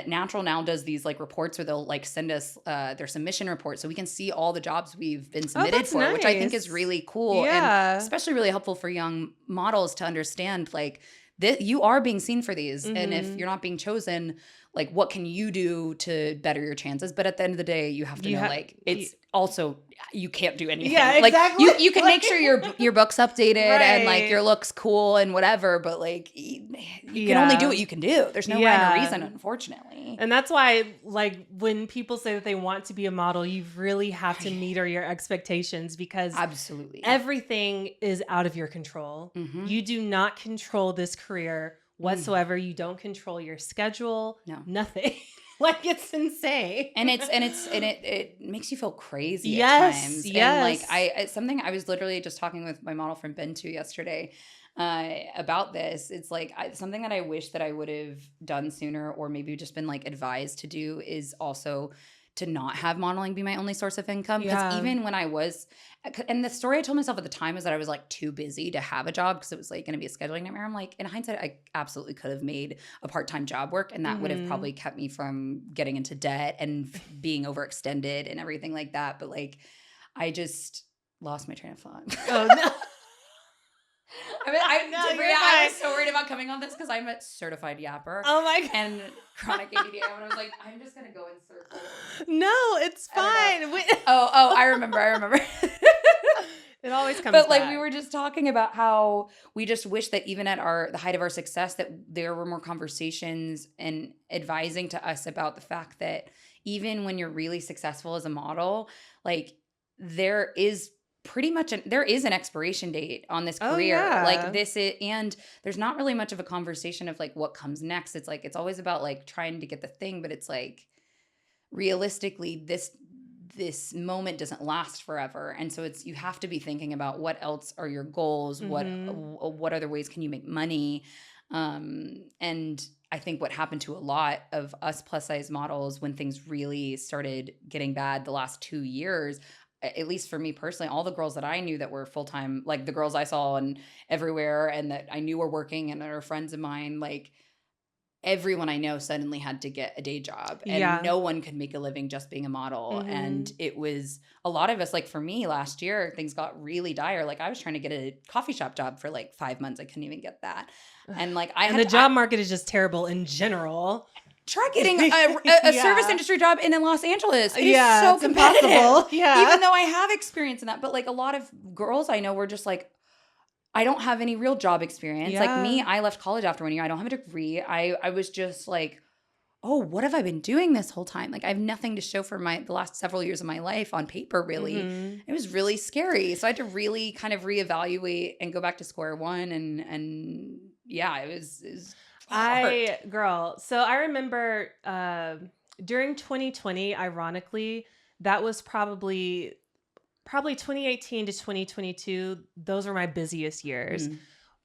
Natural now does these like reports where they'll like send us their submission report, so we can see all the jobs we've been submitted for, which I think is really cool, and especially really helpful for young models to understand like you are being seen for these, and if you're not being chosen, like what can you do to better your chances? But at the end of the day, you have to know like it's also you can't do anything. Yeah, exactly. Like you can make sure your book's updated and like your look's cool and whatever, but like you can only do what you can do. There's no rhyme or reason, unfortunately. And that's why like when people say that they want to be a model, you really have to meet your expectations, because absolutely everything is out of your control. You do not control this career whatsoever. You don't control your schedule. No, nothing. Like it's insane. And it makes you feel crazy at times. And like it's something I was literally just talking with my model friend Ben too yesterday about this. It's like something that I wish that I would have done sooner, or maybe just been like advised to do, is also to not have modeling be my only source of income. Because even when I was, and the story I told myself at the time was that I was like too busy to have a job, because it was like going to be a scheduling nightmare. I'm like, in hindsight, I absolutely could have made a part-time job work, and that would have probably kept me from getting into debt and being overextended and everything like that. But like, I just lost my train of thought. Oh no. I was so worried about coming on this because I'm a certified yapper. Oh my God. And chronic ADD. And I was like, I'm just going to go in circles. No, it's fine. I remember. It always comes But like back. we were just talking about how we just wish that even at the height of our success, that there were more conversations and advising to us about the fact that even when you're really successful as a model, like there is an expiration date on this career. Like and there's not really much of a conversation of like what comes next. It's like, it's always about like trying to get the thing, but it's like realistically this moment doesn't last forever. And so you have to be thinking about what else are your goals? What other ways can you make money? And I think what happened to a lot of us plus size models when things really started getting bad the last 2 years, at least for me personally, all the girls that I knew that were full-time, like the girls I saw and everywhere and that I knew were working and are friends of mine, like everyone I know suddenly had to get a day job and no one could make a living just being a model. And it was a lot of us, like for me last year, things got really dire. Like I was trying to get a coffee shop job for like 5 months. I couldn't even get that. And like the job market is just terrible in general. Try getting a service industry job in Los Angeles. It is so competitive. Impossible. Yeah. Even though I have experience in that. But like a lot of girls I know were just like, I don't have any real job experience. Yeah. Like me, I left college after 1 year. I don't have a degree. I was just like, oh, what have I been doing this whole time? Like I have nothing to show for the last several years of my life on paper, really. It was really scary. So I had to really kind of reevaluate and go back to square one. And yeah, it was hard. So I remember during 2020, ironically, that was probably 2018 to 2022, those were my busiest years.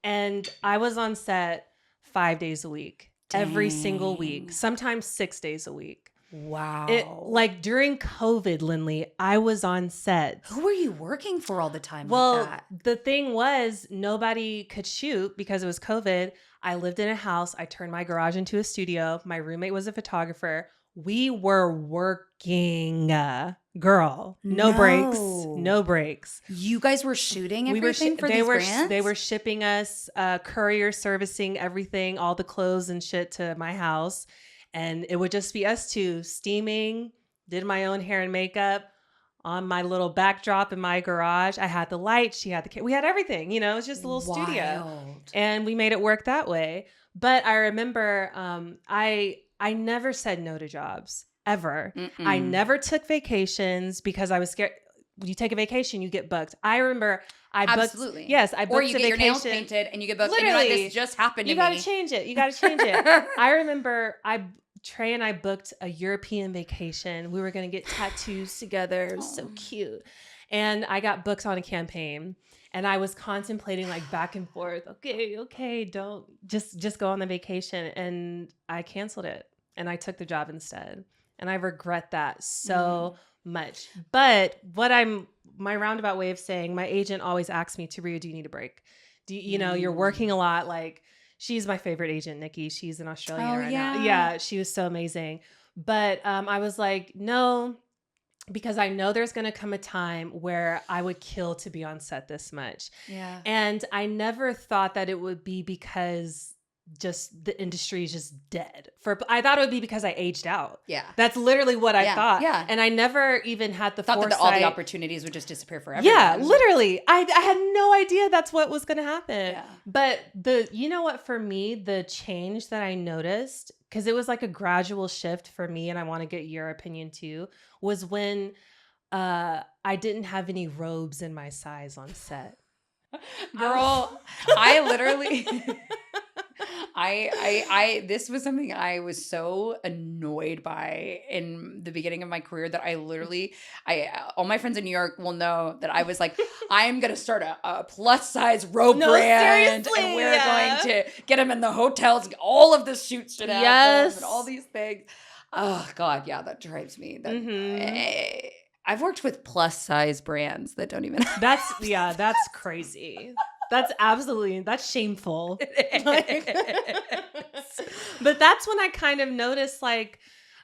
And I was on set 5 days a week, every single week, sometimes 6 days a week. Wow. Like during COVID, Lynley, I was on set. Who were you working for all the time? Well, like that? The thing was nobody could shoot because it was COVID. I lived in a house. I turned my garage into a studio. My roommate was a photographer. We were working, girl. No breaks. You guys were shooting everything for these brands? They were shipping us courier servicing everything, all the clothes and shit to my house. And it would just be us two steaming, did my own hair and makeup on my little backdrop in my garage. I had the lights. She had we had everything, it was just a little studio. And we made it work that way. But I remember I never said no to jobs, ever. I never took vacations because I was scared. When you take a vacation, you get booked. I remember I booked. Absolutely. Yes, I booked or you a get vacation. Your nails painted and you get booked. Literally. And you're like, this just happened to me. You got to change it. I remember Trey and I booked a European vacation. We were going to get tattoos together. It was so cute. And I got booked on a campaign. And I was contemplating like back and forth. Okay, don't just go on the vacation. And I canceled it. And I took the job instead. And I regret that so much. But my roundabout way of saying, my agent always asks me, Tabria, do you need a break? Do you, you're working a lot. Like she's my favorite agent, Nikki. She's in Australia now. Yeah, she was so amazing. But I was like, no, because I know there's going to come a time where I would kill to be on set this much. Yeah. And I never thought that it would be because just the industry is just dead. I thought it would be because I aged out. Yeah. That's literally what I thought. Yeah. And I never even had the foresight. That all the opportunities would just disappear forever. Yeah, literally. I had no idea that's what was going to happen. Yeah. But for me, the change that I noticed, because it was like a gradual shift for me, and I want to get your opinion too, was when I didn't have any robes in my size on set. Girl, I literally... this was something I was so annoyed by in the beginning of my career that I literally, all my friends in New York will know that I was like, I'm going to start a plus size robe brand. Seriously, and we're going to get them in the hotels, all of the shoots should happen and all these things. Oh God. Yeah. That drives me. I've worked with plus size brands that don't even have that's crazy. That's shameful. But that's when I kind of noticed like,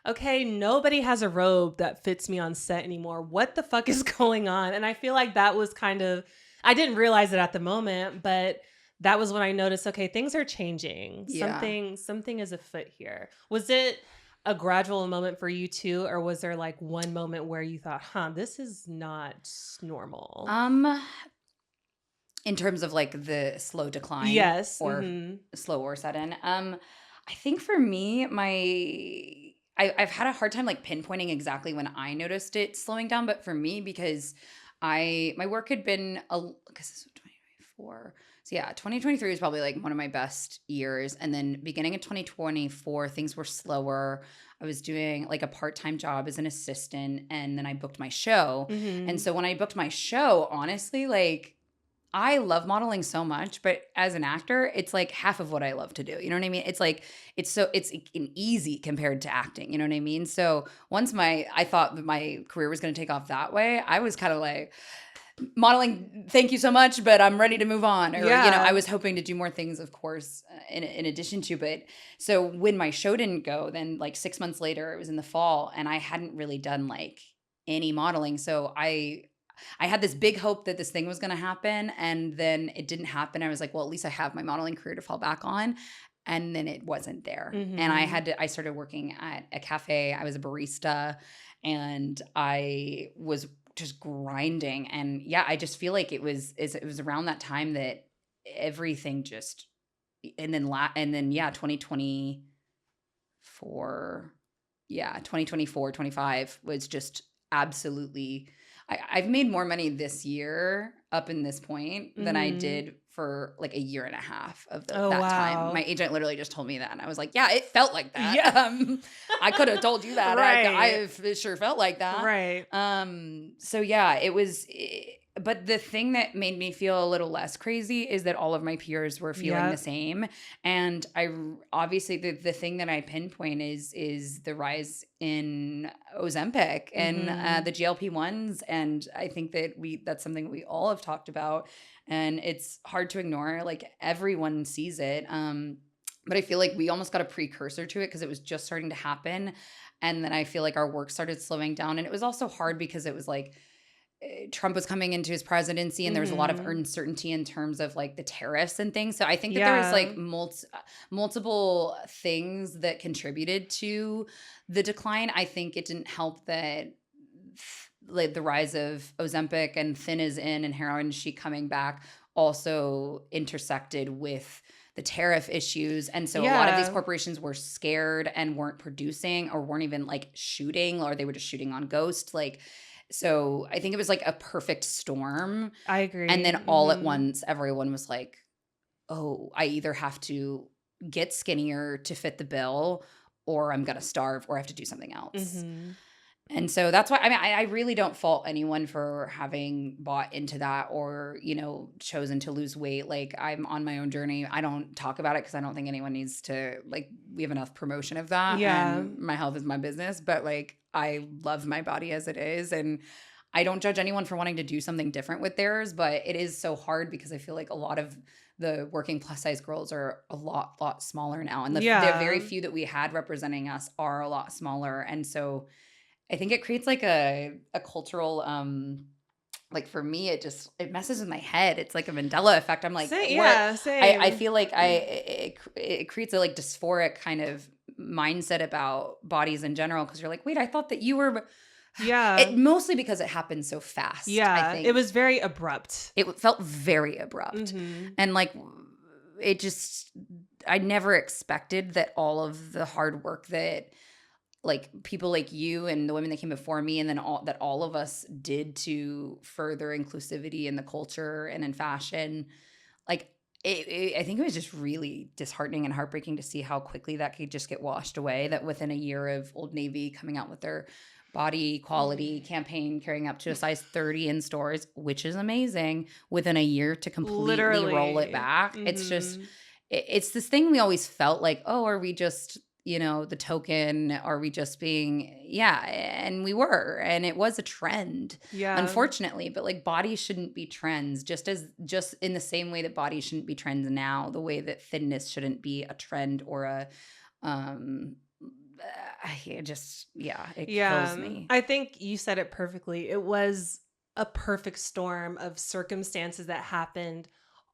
okay, nobody has a robe that fits me on set anymore. What the fuck is going on? And I feel like that was I didn't realize it at the moment, but that was when I noticed, okay, things are changing. Yeah. Something is afoot here. Was it a gradual moment for you too? Or was there like one moment where you thought, this is not normal? In terms of like the slow decline, yes, or slow or sudden. I think for me, I've had a hard time like pinpointing exactly when I noticed it slowing down. But for me, because my work had been, because this was 4. So yeah, 2023 was probably like one of my best years. And then beginning of 2024, things were slower. I was doing like a part-time job as an assistant, and then I booked my show. Mm-hmm. And so when I booked my show, honestly, like I love modeling so much, but as an actor, it's like half of what I love to do. You know what I mean? It's like it's an easy compared to acting. You know what I mean? So once I thought that my career was going to take off that way, I was kind of like, modeling, thank you so much, but I'm ready to move on. Or, I was hoping to do more things, of course, in addition to. But so when my show didn't go, then like 6 months later, it was in the fall, and I hadn't really done like any modeling. So I had this big hope that this thing was going to happen, and then it didn't happen. I was like, well, at least I have my modeling career to fall back on. And then it wasn't there. Mm-hmm. And I started working at a cafe. I was a barista, and I was just grinding. And yeah, I just feel like it was around that time that everything just, and then 2024, 25 was just absolutely, I've made more money this year up in this point than I did for like a year and a half of that time. My agent literally just told me that, and I was like, yeah, it felt like that. Yeah. I could have told you that. Right. It sure felt like that. Right. So yeah, it was, but the thing that made me feel a little less crazy is that all of my peers were feeling the same. And I obviously the thing that I pinpoint is the rise in Ozempic and the GLP-1s. And I think that that's something we all have talked about, and it's hard to ignore. Like everyone sees it. But I feel like we almost got a precursor to it because it was just starting to happen. And then I feel like our work started slowing down. And it was also hard because it was like, Trump was coming into his presidency, and there was a lot of uncertainty in terms of like the tariffs and things. So I think that there was like multiple things that contributed to the decline. I think it didn't help that like the rise of Ozempic and Thin is in and heroin chic coming back also intersected with the tariff issues. And so a lot of these corporations were scared and weren't producing or weren't even like shooting, or they were just shooting on ghost. So I think it was like a perfect storm. I agree. And then all at once, everyone was like, oh, I either have to get skinnier to fit the bill, or I'm going to starve, or I have to do something else. And so that's why, I mean, I really don't fault anyone for having bought into that or, chosen to lose weight. Like I'm on my own journey. I don't talk about it because I don't think anyone needs to, like, we have enough promotion of that. Yeah. And my health is my business, but like, I love my body as it is. And I don't judge anyone for wanting to do something different with theirs, but it is so hard because I feel like a lot of the working plus size girls are a lot smaller now. And the very few that we had representing us are a lot smaller. And so I think it creates like a cultural, like for me, it messes with my head. It's like a Mandela effect. I'm like, same. I feel like it creates a like dysphoric kind of mindset about bodies in general. Cause you're like, wait, I thought that you were, mostly because it happened so fast. Yeah. I think. It was very abrupt. It felt very abrupt. And like, I never expected that all of the hard work that like people like you and the women that came before me, and then all of us did to further inclusivity in the culture and in fashion, like I think it was just really disheartening and heartbreaking to see how quickly that could just get washed away. That within a year of Old Navy coming out with their body equality campaign, carrying up to a size 30 in stores, which is amazing, within a year to completely roll it back. It's just, it's this thing we always felt like, oh, are we just the token? Are we just being, and we were, and it was a trend, unfortunately, but like bodies shouldn't be trends, just in the same way that bodies shouldn't be trends now, the way that thinness shouldn't be a trend or a, it kills me. I think you said it perfectly. It was a perfect storm of circumstances that happened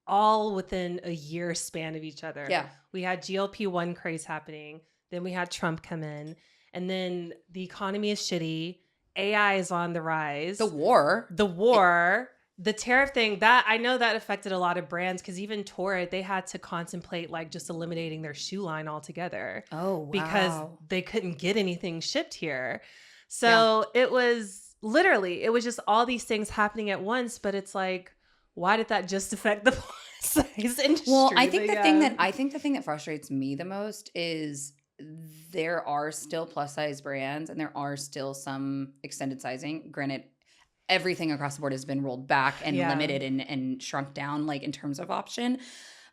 all within a year span of each other. Yeah. We had GLP-1 craze happening. Then we had Trump come in, and then the economy is shitty. AI is on the rise. The war, the tariff thing, that I know that affected a lot of brands, because even Torrid, they had to contemplate like just eliminating their shoe line altogether. Oh, wow. Because they couldn't get anything shipped here. So it was just all these things happening at once, but it's like, why did that just affect the plus size industry? Well, I think the thing that frustrates me the most is there are still plus size brands and there are still some extended sizing. Granted, everything across the board has been rolled back and limited and shrunk down, like in terms of option.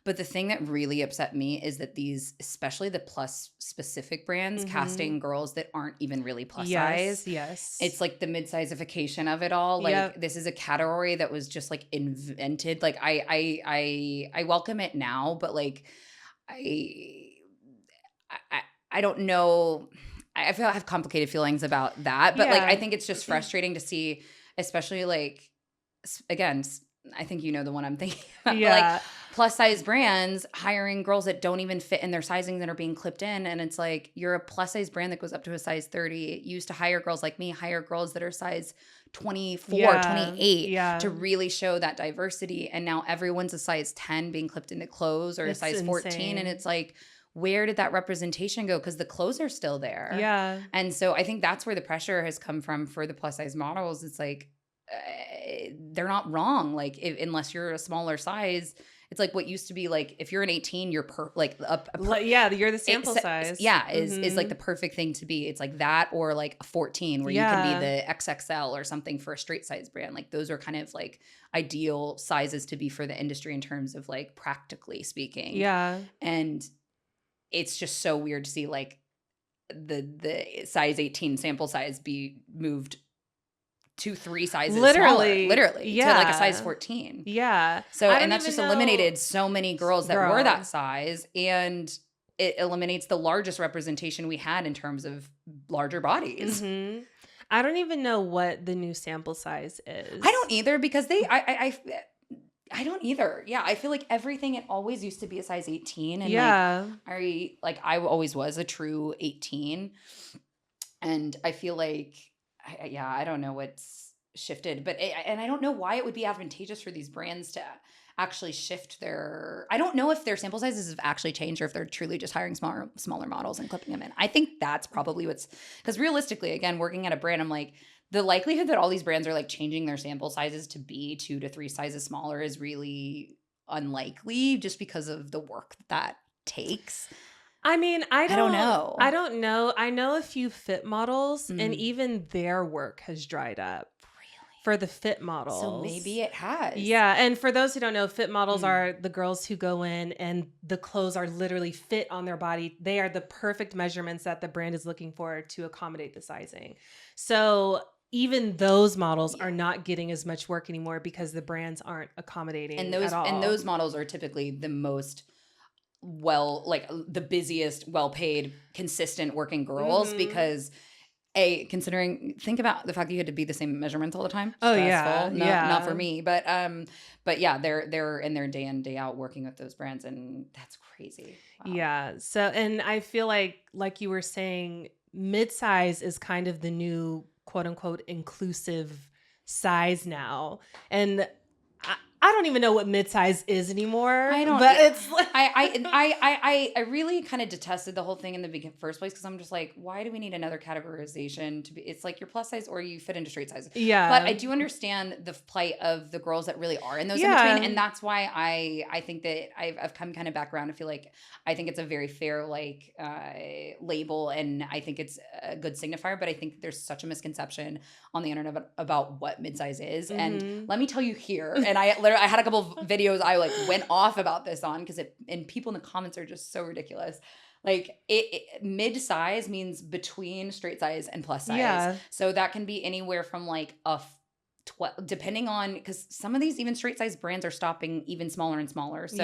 But the thing that really upset me is that these, especially the plus specific brands, casting girls that aren't even really plus size. Yes. It's like the mid-sizeification of it all. Like this is a category that was just like invented. Like I welcome it now, but like I don't know. I feel I have complicated feelings about that. But like I think it's just frustrating to see, especially like, again, I think you know the one I'm thinking about. Like plus size brands hiring girls that don't even fit in their sizing that are being clipped in. And it's like, you're a plus size brand that goes up to a size 30. It used to hire girls like me, hire girls that are size 24, 28 to really show that diversity. And now everyone's a size 10 being clipped into clothes or a size 14. And it's like, where did that representation go? Because the clothes are still there. Yeah. And so I think that's where the pressure has come from for the plus size models. It's like, they're not wrong. Like unless you're a smaller size, it's like what used to be like, if you're an 18, you're you're the sample size. Is like the perfect thing to be. It's like that or like a 14 where you can be the XXL or something for a straight size brand. Like those are kind of like ideal sizes to be for the industry in terms of like practically speaking. Yeah. And it's just so weird to see like the size 18 sample size be moved 2-3 sizes literally to like a size 14. So and that's just eliminated so many girls that were that size, and it eliminates the largest representation we had in terms of larger bodies. I don't even know what the new sample size is. I don't either, because I don't either. I feel like everything, it always used to be a size 18, and I always was a true 18, and I feel like I don't know what's shifted, but and I don't know why it would be advantageous for these brands to actually shift their. I don't know if their sample sizes have actually changed or if they're truly just hiring smaller models and clipping them in. I think that's probably because realistically, again, working at a brand, I'm like, the likelihood that all these brands are like changing their sample sizes to be 2 to 3 sizes smaller is really unlikely, just because of the work that takes. I mean, I don't know. I know a few fit models, and even their work has dried up. Really? For the fit models. So maybe it has. Yeah. And for those who don't know, fit models are the girls who go in and the clothes are literally fit on their body. They are the perfect measurements that the brand is looking for to accommodate the sizing. So even those models are not getting as much work anymore because the brands aren't accommodating at all. And those models are typically the most the busiest, well-paid, consistent working girls, because think about the fact that you had to be the same measurements all the time. Stressful. Not for me, but they're in there day in, day out working with those brands, and that's crazy. Wow. Yeah. So, and I feel like you were saying, mid-size is kind of the new quote unquote inclusive size now. And I don't even know what mid-size is anymore. I don't. But it's like I really kind of detested the whole thing in the first place, because I'm just like, why do we need another categorization to be? It's like you're plus size or you fit into straight size. Yeah. But I do understand the plight of the girls that really are in those in between, and that's why I think that I've come kind of back around. I think it's a very fair label, and I think it's a good signifier. But I think there's such a misconception on the internet about what mid-size is, and let me tell you here, and I had a couple of videos I went off about this on, because and people in the comments are just so ridiculous. Like mid-size means between straight size and plus size. Yeah. So that can be anywhere from like a 12, depending on, because some of these even straight size brands are stopping even smaller and smaller. So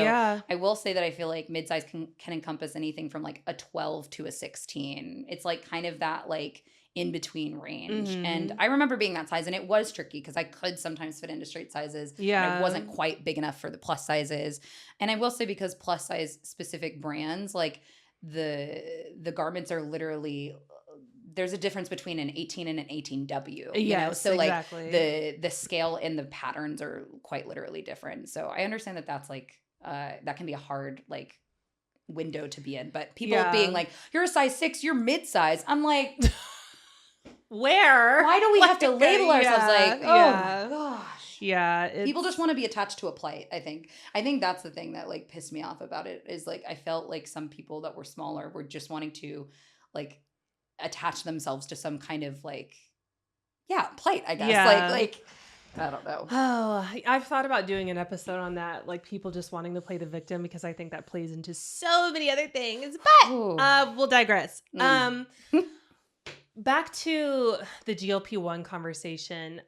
I will say that I feel like mid-size can encompass anything from like a 12 to a 16. It's like kind of that like in between range. And I remember being that size, and it was tricky because I could sometimes fit into straight sizes. Yeah. And I wasn't quite big enough for the plus sizes. And I will say, because plus size specific brands, like the garments are literally, there's a difference between an 18 and an 18W. Yes, so exactly. Like the scale and the patterns are quite literally different. So I understand that that's like, that can be a hard like window to be in, but people being like, you're a size 6, you're mid-size. I'm like, where? Why do we have to label ourselves my gosh? Yeah. People just want to be attached to a plate, I think. I think that's the thing that like pissed me off about it is like I felt like some people that were smaller were just wanting to like attach themselves to some kind of like plate, I guess. Yeah. Like I don't know. Oh, I've thought about doing an episode on that, like people just wanting to play the victim, because I think that plays into so many other things. But we'll digress. Back to the GLP-1 conversation.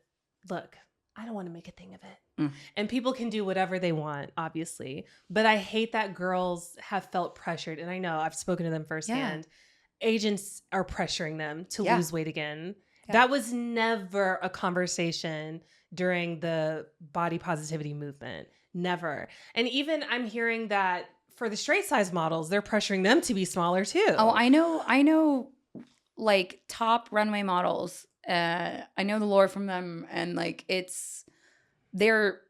Look, I don't want to make a thing of it. And people can do whatever they want, obviously. But I hate that girls have felt pressured. And I know I've spoken to them firsthand. Agents are pressuring them to lose weight again. That was never a conversation during the body positivity movement. Never. And even I'm hearing that for the straight size models, they're pressuring them to be smaller too. Oh, I know like top runway models. I know the lore from them, and like they're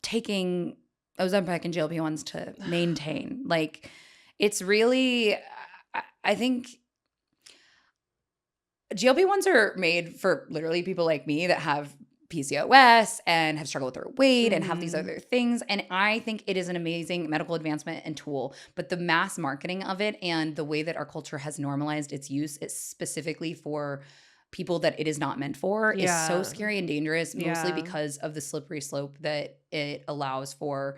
taking Ozempic and GLP-1s to maintain. Like it's really, I think GLP-1s are made for literally people like me that have PCOS and have struggled with their weight and have these other things. And I think it is an amazing medical advancement and tool. But the mass marketing of it and the way that our culture has normalized its use is specifically for people that it is not meant for is so scary and dangerous, mostly because of the slippery slope that it allows for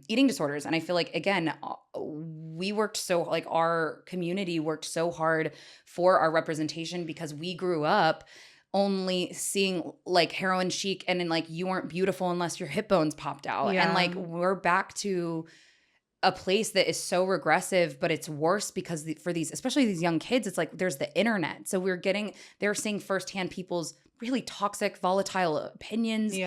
eating disorders. And I feel like, again, we worked our community worked so hard for our representation because we grew up only seeing like heroin chic and then like you weren't beautiful unless your hip bones popped out. And like we're back to a place that is so regressive, but it's worse because for these, especially these young kids, it's like there's the internet. So they're seeing firsthand people's really toxic, volatile opinions,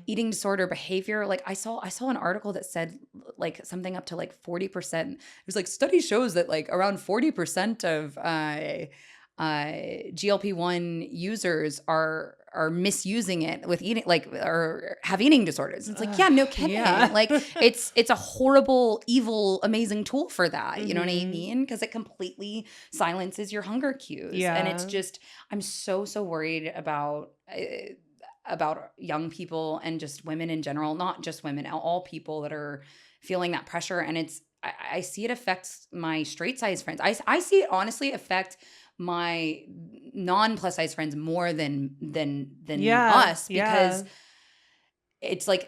eating disorder behavior. Like I saw an article that said like something up to like 40%. It was like study shows that like around 40% of GLP-1 users are misusing it with eating, like, or have eating disorders. It's like, no kidding. Like it's a horrible, evil, amazing tool for that. You know what I mean? Because it completely silences your hunger cues. And it's just, I'm so worried about young people and just women in general, not just women, all people that are feeling that pressure. And I see it affects my straight size friends. I see it honestly affect my non-plus size friends more than us, because it's like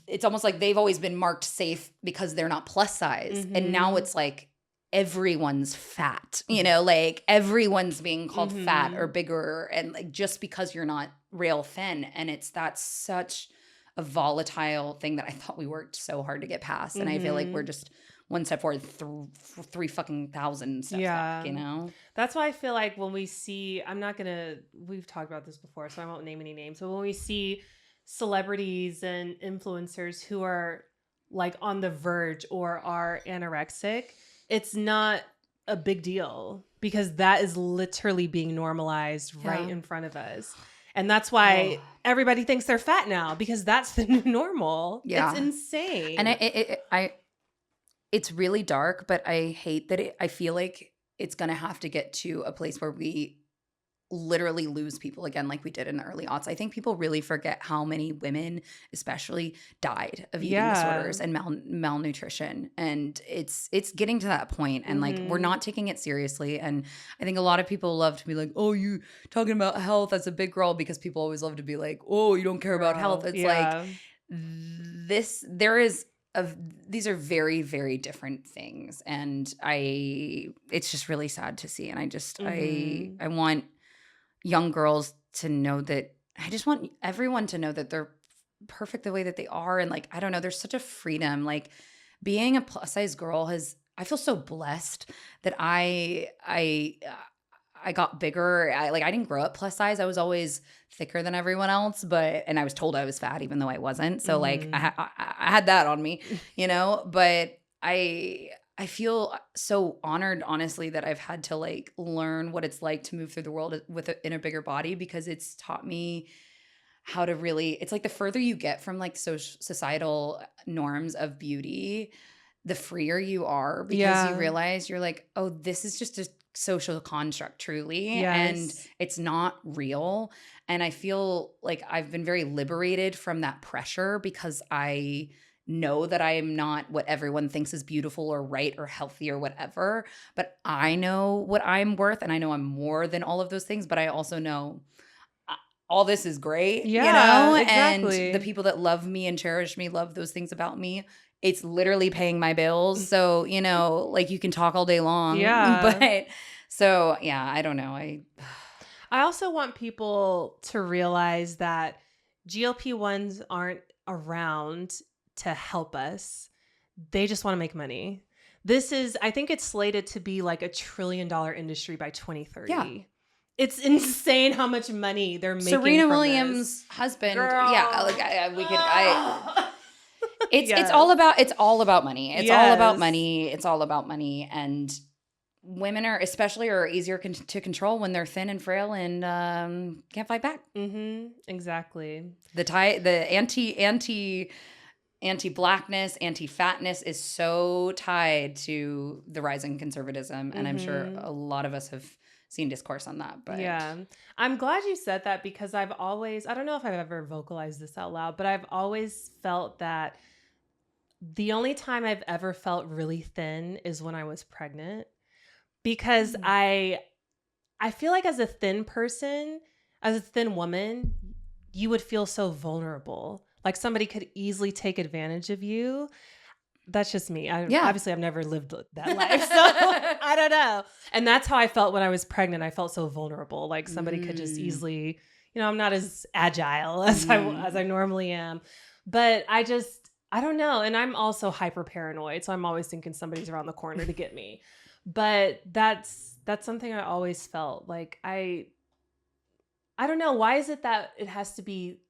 it's almost like they've always been marked safe because they're not plus size, and now it's like everyone's fat, you know, like everyone's being called fat or bigger, and like just because you're not rail thin. And that's such a volatile thing that I thought we worked so hard to get past, and I feel like we're just one step forward, 3,000 steps back, you know? That's why I feel like when we see, we've talked about this before, so I won't name any names, but when we see celebrities and influencers who are like on the verge or are anorexic, it's not a big deal because that is literally being normalized right in front of us. And that's why everybody thinks they're fat now, because that's the new normal. It's insane. And it's really dark, but I hate that I feel like it's going to have to get to a place where we literally lose people again like we did in the early aughts. I think people really forget how many women especially died of eating disorders and malnutrition. And it's getting to that point, and like we're not taking it seriously. And I think a lot of people love to be like, oh, you talking about health as a big girl, because people always love to be like, oh, you don't care about health. It's like these are very, very different things. And it's just really sad to see. And I want young girls to know that, I just want everyone to know that they're perfect the way that they are. And like, I don't know, there's such a freedom. Like being a plus size girl I feel so blessed that I got bigger. I didn't grow up plus size. I was always thicker than everyone else, and I was told I was fat even though I wasn't. So like I had that on me, you know, but I feel so honored, honestly, that I've had to like learn what it's like to move through the world in a bigger body, because it's taught me how to really, it's like the further you get from like societal norms of beauty, the freer you are, because you realize you're like, oh, this is just a social construct truly. Yes. And it's not real. And I feel like I've been very liberated from that pressure because I know that I am not what everyone thinks is beautiful or right or healthy or whatever, but I know what I'm worth, and I know I'm more than all of those things, but I also know all this is great, Yeah, exactly. and the people that love me and cherish me love those things about me. It's literally paying my bills. So, like you can talk all day long. Yeah. But so, yeah, I don't know. I also want people to realize that GLP-1s aren't around to help us. They just want to make money. I think it's slated to be like $1 trillion industry by 2030. Yeah. It's insane how much money they're making. Serena Williams' husband. Girl. Yeah, like we could. It's all about money. It's all about money. It's all about money. And women are easier to control when they're thin and frail and can't fight back. Mm-hmm. Exactly. The anti-blackness, anti-fatness is so tied to the rising conservatism, and I'm sure a lot of us have seen discourse on that. But yeah, I'm glad you said that, because I don't know if I've ever vocalized this out loud, but I've always felt that the only time I've ever felt really thin is when I was pregnant, because I feel like as a thin woman, you would feel so vulnerable. Like somebody could easily take advantage of you. That's just me. Obviously, I've never lived that life, so I don't know. And that's how I felt when I was pregnant. I felt so vulnerable. Like somebody could just easily, I'm not as agile as I normally am. But I don't know. And I'm also hyper paranoid, so I'm always thinking somebody's around the corner to get me. But that's something I always felt like. I don't know. Why is it that it has to be,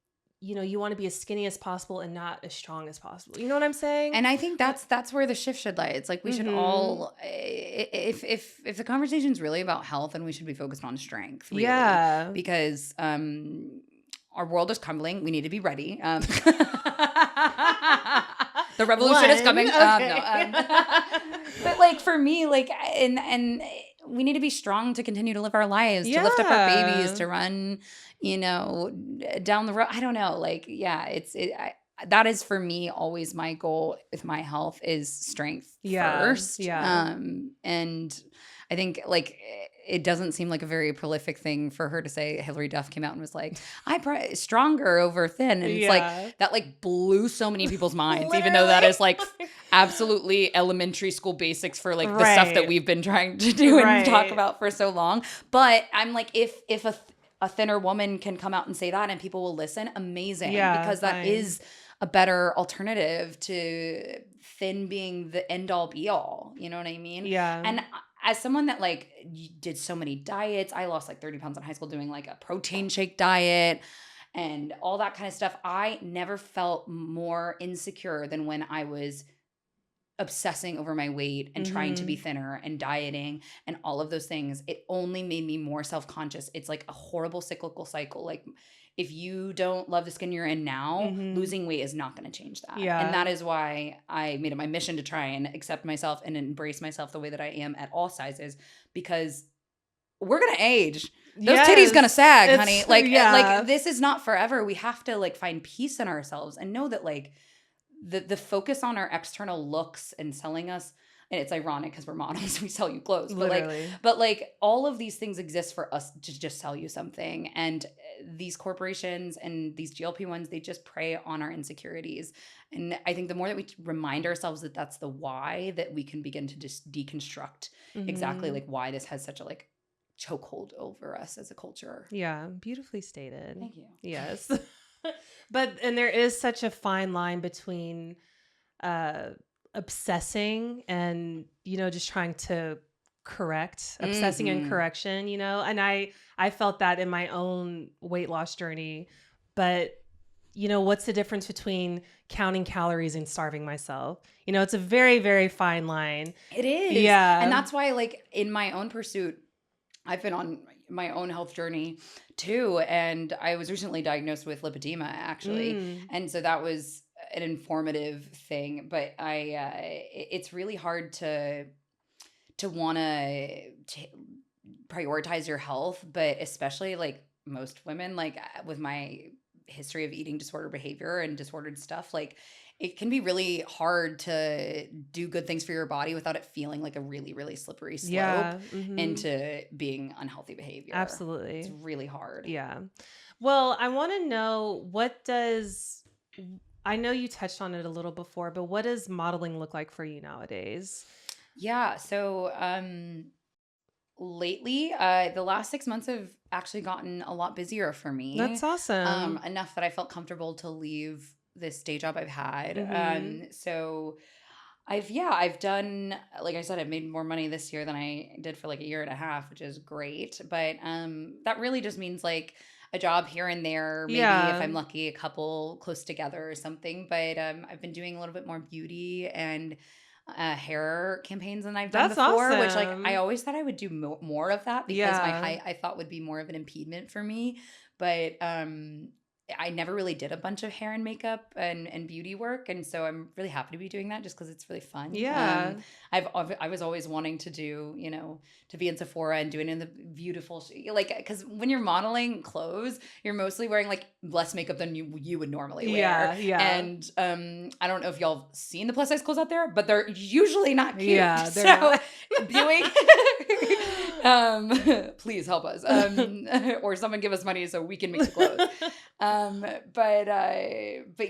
you want to be as skinny as possible and not as strong as possible? You know what I'm saying? And I think that's where the shift should lie. It's like we should all, if the conversation's really about health, then we should be focused on strength. Really, yeah. Because our world is crumbling. We need to be ready. The revolution is coming. Okay. But like for me, like and we need to be strong to continue to live our lives, to lift up our babies, to run, down the road. I don't know. Like, yeah, that is for me always my goal with my health is strength first. Yeah. And I think like it doesn't seem like a very prolific thing for her to say. Hillary Duff came out and was like, I stronger over thin. And it's like, that like blew so many people's minds, even though that is like absolutely elementary school basics for like the stuff that we've been trying to do and talk about for so long. But I'm like, if a thinner woman can come out and say that and people will listen, amazing. Because that is a better alternative to thin being the end all be all. You know what I mean? Yeah. And as someone that like did so many diets, I lost like 30 pounds in high school doing like a protein shake diet and all that kind of stuff. I never felt more insecure than when I was obsessing over my weight and trying to be thinner and dieting and all of those things. It only made me more self-conscious. It's like a horrible cyclical cycle. Like if you don't love the skin you're in now, losing weight is not going to change that. Yeah. And that is why I made it my mission to try and accept myself and embrace myself the way that I am at all sizes, because we're going to age. Those titties going to sag, honey. Like this is not forever. We have to like find peace in ourselves and know that like the focus on our external looks and selling us, and it's ironic because we're models, we sell you clothes, but like all of these things exist for us to just sell you something. And these corporations and these GLP-1s, they just prey on our insecurities. And I think the more that we remind ourselves that that's the why, that we can begin to just deconstruct exactly like why this has such a like chokehold over us as a culture. Yeah, beautifully stated. Thank you. Yes. And there is such a fine line between obsessing and, just trying to correct, obsessing and correction, and I felt that in my own weight loss journey. But, what's the difference between counting calories and starving myself? It's a very, very fine line. It is. Yeah. And that's why, like, in my own pursuit, I've been on my own health journey too. And I was recently diagnosed with lipedema, actually. And so that was an informative thing. But it's really hard to want to prioritize your health, but especially like most women, like with my history of eating disorder behavior and disordered stuff, like it can be really hard to do good things for your body without it feeling like a really, really slippery slope into being unhealthy behavior. Absolutely. It's really hard. Yeah. Well, I want to know, I know you touched on it a little before, but what does modeling look like for you nowadays? Yeah. So, lately, the last 6 months have actually gotten a lot busier for me. That's awesome. Enough that I felt comfortable to leave this day job I've had. So I've done, like I said, I've made more money this year than I did for like a year and a half, which is great. But that really just means like a job here and there, maybe if I'm lucky, a couple close together or something. But I've been doing a little bit more beauty and hair campaigns than I've done before, which like I always thought I would do more of that because my height I thought would be more of an impediment for me. But I never really did a bunch of hair and makeup and beauty work, and so I'm really happy to be doing that just because it's really fun. Yeah, I was always wanting to do, to be in Sephora and doing it in the beautiful like, because when you're modeling clothes, you're mostly wearing like less makeup than you would normally wear. Yeah. And I don't know if y'all have seen the plus size clothes out there, but they're usually not cute. Yeah, they're not. Viewing. Please help us, or someone give us money so we can make the clothes. But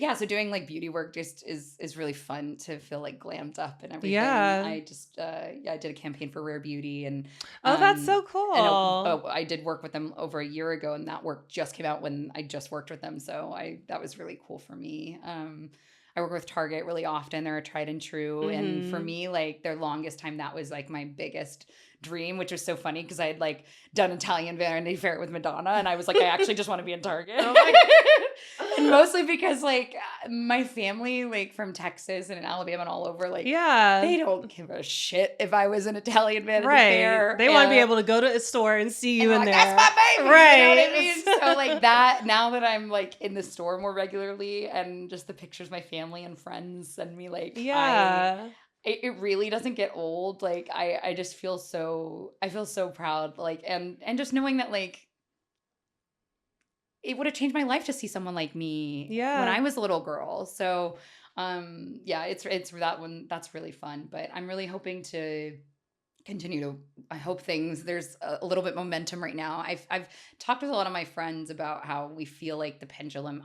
yeah, so doing like beauty work just is really fun to feel like glammed up and everything. Yeah. I just I did a campaign for Rare Beauty and that's so cool. And I did work with them over a year ago, and that work just came out when I just worked with them, so that was really cool for me. I work with Target really often. They're a tried and true. And for me, like their longest time, that was like my biggest dream, which was so funny because I had like done Italian Vanity Fair with Madonna, and I was like, I actually just want to be in Target. Oh my God. And mostly because like my family, like from Texas and in Alabama and all over, like they don't give a shit if I was an Italian Vanity Fair. They want to be able to go to a store and see you in there. That's my baby. Right. You know what I mean? So like that, now that I'm like in the store more regularly and just the pictures my family and friends send me, like it really doesn't get old. Like I just feel so proud, like and just knowing that like it would have changed my life to see someone like me when I was a little girl. So it's that one, that's really fun. But I'm really hoping to continue to, I hope there's a little bit momentum right now. I've talked with a lot of my friends about how we feel like the pendulum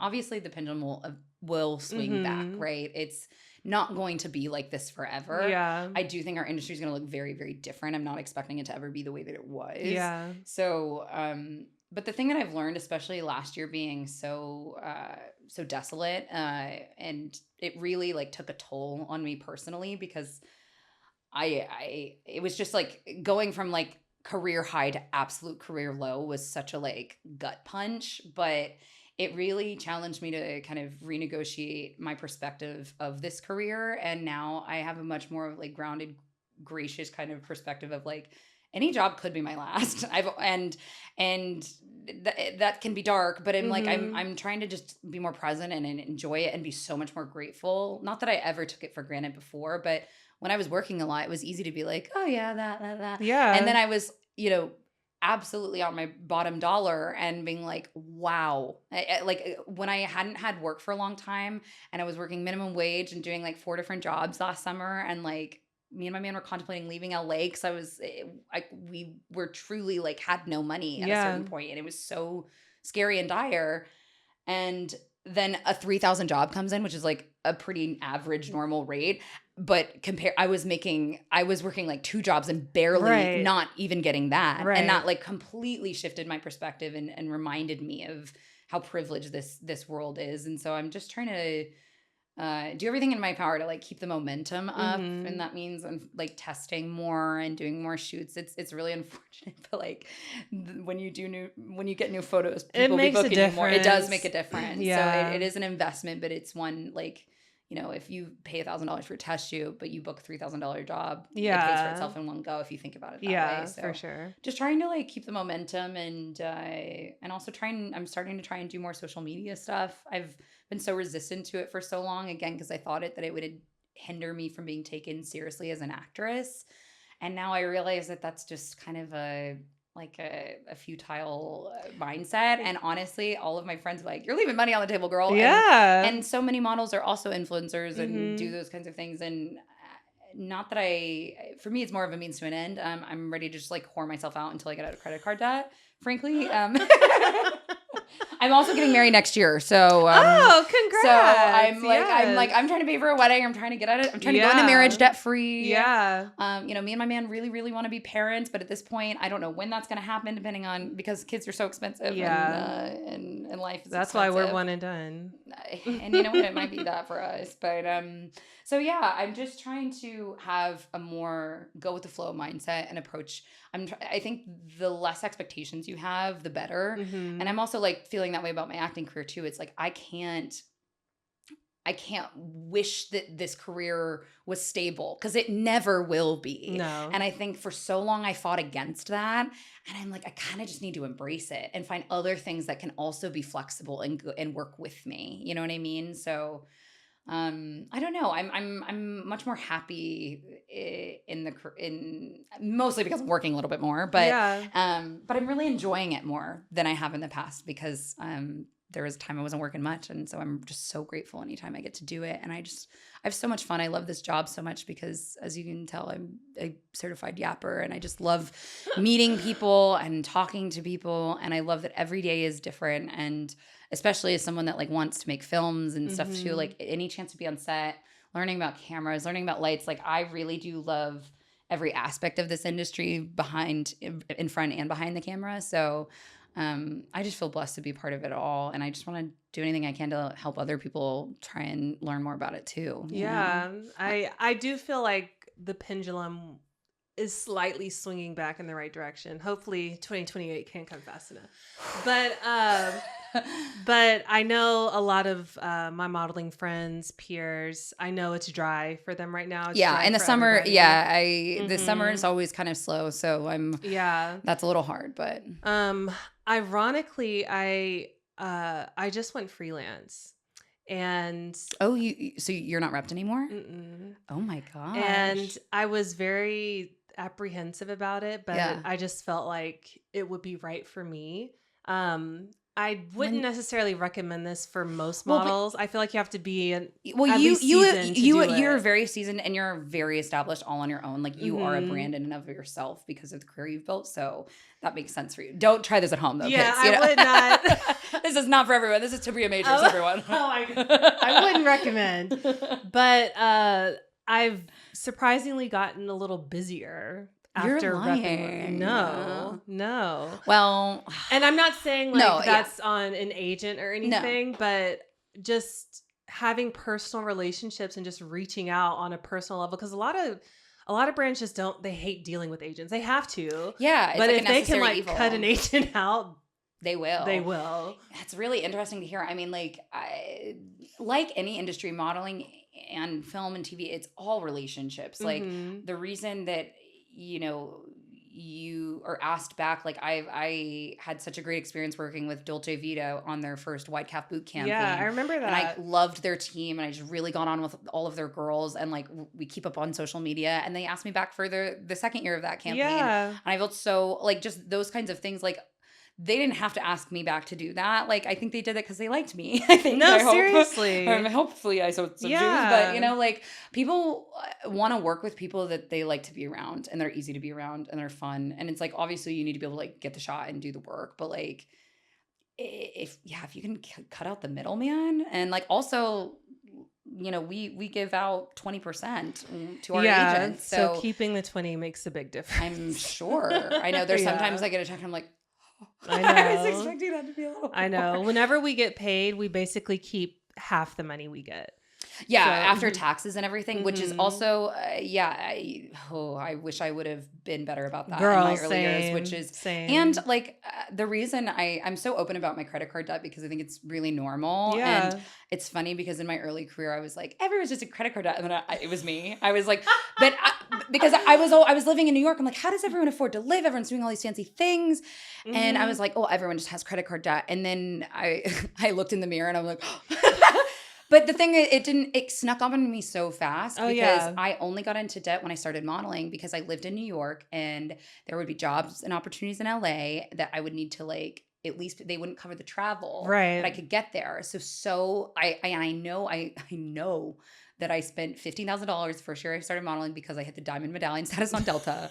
will swing back, right? It's not going to be like this forever. Yeah. I do think our industry is going to look very, very different. I'm not expecting it to ever be the way that it was. Yeah. So, but the thing that I've learned, especially last year being so desolate, and it really like took a toll on me personally, because it was just like going from like career high to absolute career low was such a like gut punch, but it really challenged me to kind of renegotiate my perspective of this career. And now I have a much more like grounded, gracious kind of perspective of like, any job could be my last. That can be dark, but I'm trying to just be more present and enjoy it and be so much more grateful. Not that I ever took it for granted before, but when I was working a lot, it was easy to be like, oh yeah, that. Yeah. And then I was, absolutely on my bottom dollar and being like, wow. Like when I hadn't had work for a long time and I was working minimum wage and doing like 4 different jobs last summer, and like me and my man were contemplating leaving LA because we were truly like had no money at a certain point, and it was so scary and dire. And then a 3,000 job comes in, which is like a pretty average normal rate. But I was working like 2 jobs and barely not even getting that. Right. And that like completely shifted my perspective and reminded me of how privileged this world is. And so I'm just trying to do everything in my power to like keep the momentum up. And that means I'm like testing more and doing more shoots. It's really unfortunate, but like when you get new photos, people be booking you more. It does make a difference. Yeah. So it is an investment, but it's one like, if you pay $1,000 for a test shoot, but you book $3,000 job, it pays for itself in one go if you think about it that way. So for sure. Just trying to like keep the momentum and also I'm starting to try and do more social media stuff. I've been so resistant to it for so long, again, because I thought that it would hinder me from being taken seriously as an actress. And now I realize that that's just kind of like a futile mindset. And honestly, all of my friends were like, you're leaving money on the table, girl. Yeah. And so many models are also influencers and do those kinds of things. And not that for me, it's more of a means to an end. I'm ready to just like whore myself out until I get out of credit card debt, frankly. I'm also getting married next year, so congrats! So I'm trying to pay for a wedding. I'm trying to get out of. I'm trying to go into marriage debt free. Yeah. Me and my man really, really want to be parents, but at this point, I don't know when that's going to happen. Depending on because kids are so expensive. Yeah. And life is. That's expensive. why we're one and done. And you know what? It might be that for us, but So yeah, I'm just trying to have a more go with the flow mindset and approach. I think the less expectations you have, the better. Mm-hmm. And I'm also like feeling that way about my acting career too. It's like I can't wish that this career was stable because it never will be. No. And I think for so long I fought against that. And I'm like, I kind of just need to embrace it and find other things that can also be flexible and work with me. You know what I mean? So I don't know. I'm much more happy in mostly because I'm working a little bit more, but but I'm really enjoying it more than I have in the past because there was a time I wasn't working much, and so I'm just so grateful anytime I get to do it, and I have so much fun. I love this job so much because, as you can tell, I'm a certified yapper, and I just love meeting people and talking to people, and I love that every day is different, and especially as someone that like wants to make films and stuff too, like any chance to be on set, learning about cameras, learning about lights, like I really do love every aspect of this industry in front and behind the camera. So I just feel blessed to be part of it all. And I just want to do anything I can to help other people try and learn more about it too. Yeah. I do feel like the pendulum is slightly swinging back in the right direction. Hopefully 2028 can't come fast enough. But I know a lot of my modeling friends, peers, I know it's dry for them right now. In the summer, the summer is always kind of slow. So that's a little hard, but ironically, I just went freelance. And so you're not repped anymore? Mm-mm. Oh my gosh. And I was very apprehensive about it, but I just felt like it would be right for me. I wouldn't necessarily recommend this for most models. I feel like you have to be you're very seasoned and you're very established all on your own. Like you are a brand in and of yourself because of the career you've built. So that makes sense for you. Don't try this at home though. Yeah, kids, I would not. This is not for everyone. This is Tabria Majors, everyone. I wouldn't recommend. But I've surprisingly gotten a little busier. After You're lying. No. Well, and I'm not saying that's on an agent or anything, but just having personal relationships and just reaching out on a personal level, because a lot of brands just they hate dealing with agents. They have to. Yeah, but if they can cut an agent out, they will. They will. It's really interesting to hear. I mean, like any industry, modeling and film and TV, it's all relationships. Like the reason that you are asked back. Like I had such a great experience working with Dolce Vita on their first White Calf boot camp. Yeah, I remember that. And I loved their team, and I just really got on with all of their girls. And like we keep up on social media, and they asked me back for the second year of that campaign. Yeah. And I felt so like just those kinds of things. Like they didn't have to ask me back to do that. Like I think they did it because they liked me. I think. Seriously. Hopefully I so Jews, but like people want to work with people that they like to be around, and they're easy to be around, and they're fun. And it's like obviously you need to be able to like get the shot and do the work, but like if you can cut out the middleman, and like also we give out 20% to our agents. So keeping the 20 makes a big difference. I'm sure. I know there's sometimes I get a check and I'm like, I know. I was expecting that to be a little more. I know. Whenever we get paid, we basically keep half the money we get. Yeah, after taxes and everything, which is also, I wish I would have been better about that in my early years, which is, and like the reason I'm so open about my credit card debt because I think it's really normal. Yeah. And it's funny because in my early career, I was like, everyone's just a credit card debt. And then it was me. I was like, because I was living in New York. I'm like, how does everyone afford to live? Everyone's doing all these fancy things. And I was like, oh, everyone just has credit card debt. And then I looked in the mirror and I'm like, But the thing is, it snuck up on me so fast Oh, because yeah. I only got into debt when I started modeling because I lived in New York and there would be jobs and opportunities in LA that I would need to like, at least they wouldn't cover the travel, Right. but I could get there. So I know that I spent $15,000 the first year I started modeling because I hit the diamond medallion status on Delta,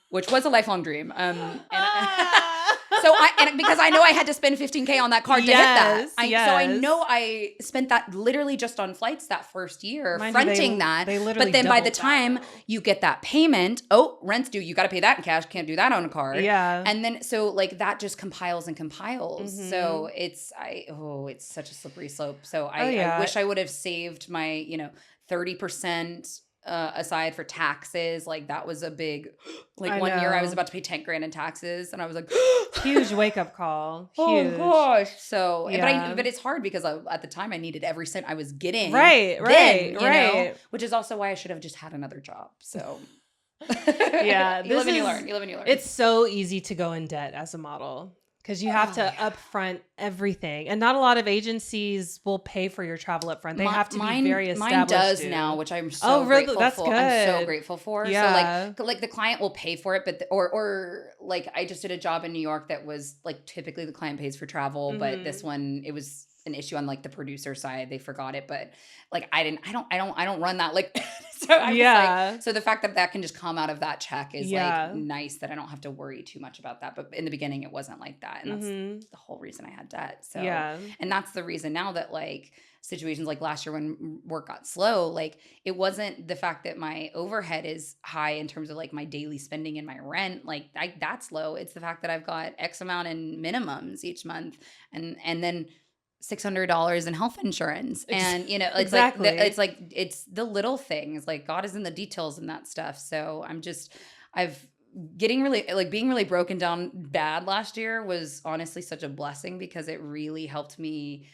which was a lifelong dream. So because I know I had to spend $15K on that card to hit that. So I know I spent that literally just on flights that first year, fronting that. But then by the time you get that payment, rent's due, you got to pay that in cash. Can't do that on a card. Yeah. And then so like that just compiles and compiles. Mm-hmm. So it's such a slippery slope. So I wish I would have saved my 30%. Aside for taxes, like that was a big, like one year I was about to pay $10,000 in taxes, and I was like, huge wake up call. Huge. Oh gosh. So, yeah. but it's hard because at the time I needed every cent I was getting. Right. You know, which is also why I should have just had another job. So, yeah, you live and you learn. It's so easy to go in debt as a model. Because you have to upfront everything. And not a lot of agencies will pay for your travel upfront. They have to be very established. Mine does now, which I'm so grateful for. That's good. I'm so grateful for. Yeah. So like the client will pay for it, but or like I just did a job in New York that was like typically the client pays for travel, but this one it was an issue on like the producer side. They forgot it, but like I don't run that like so I'm just like, so the fact that can just come out of that check is like nice that I don't have to worry too much about that. But in the beginning it wasn't like that, and that's the whole reason I had debt. So and that's the reason now that like situations like last year when work got slow, like it wasn't the fact that my overhead is high in terms of like my daily spending and my rent, like that's low. It's the fact that I've got X amount in minimums each month, and then $600 in health insurance, and it's it's the little things. Like God is in the details and that stuff. So being really broken down bad last year was honestly such a blessing because it really helped me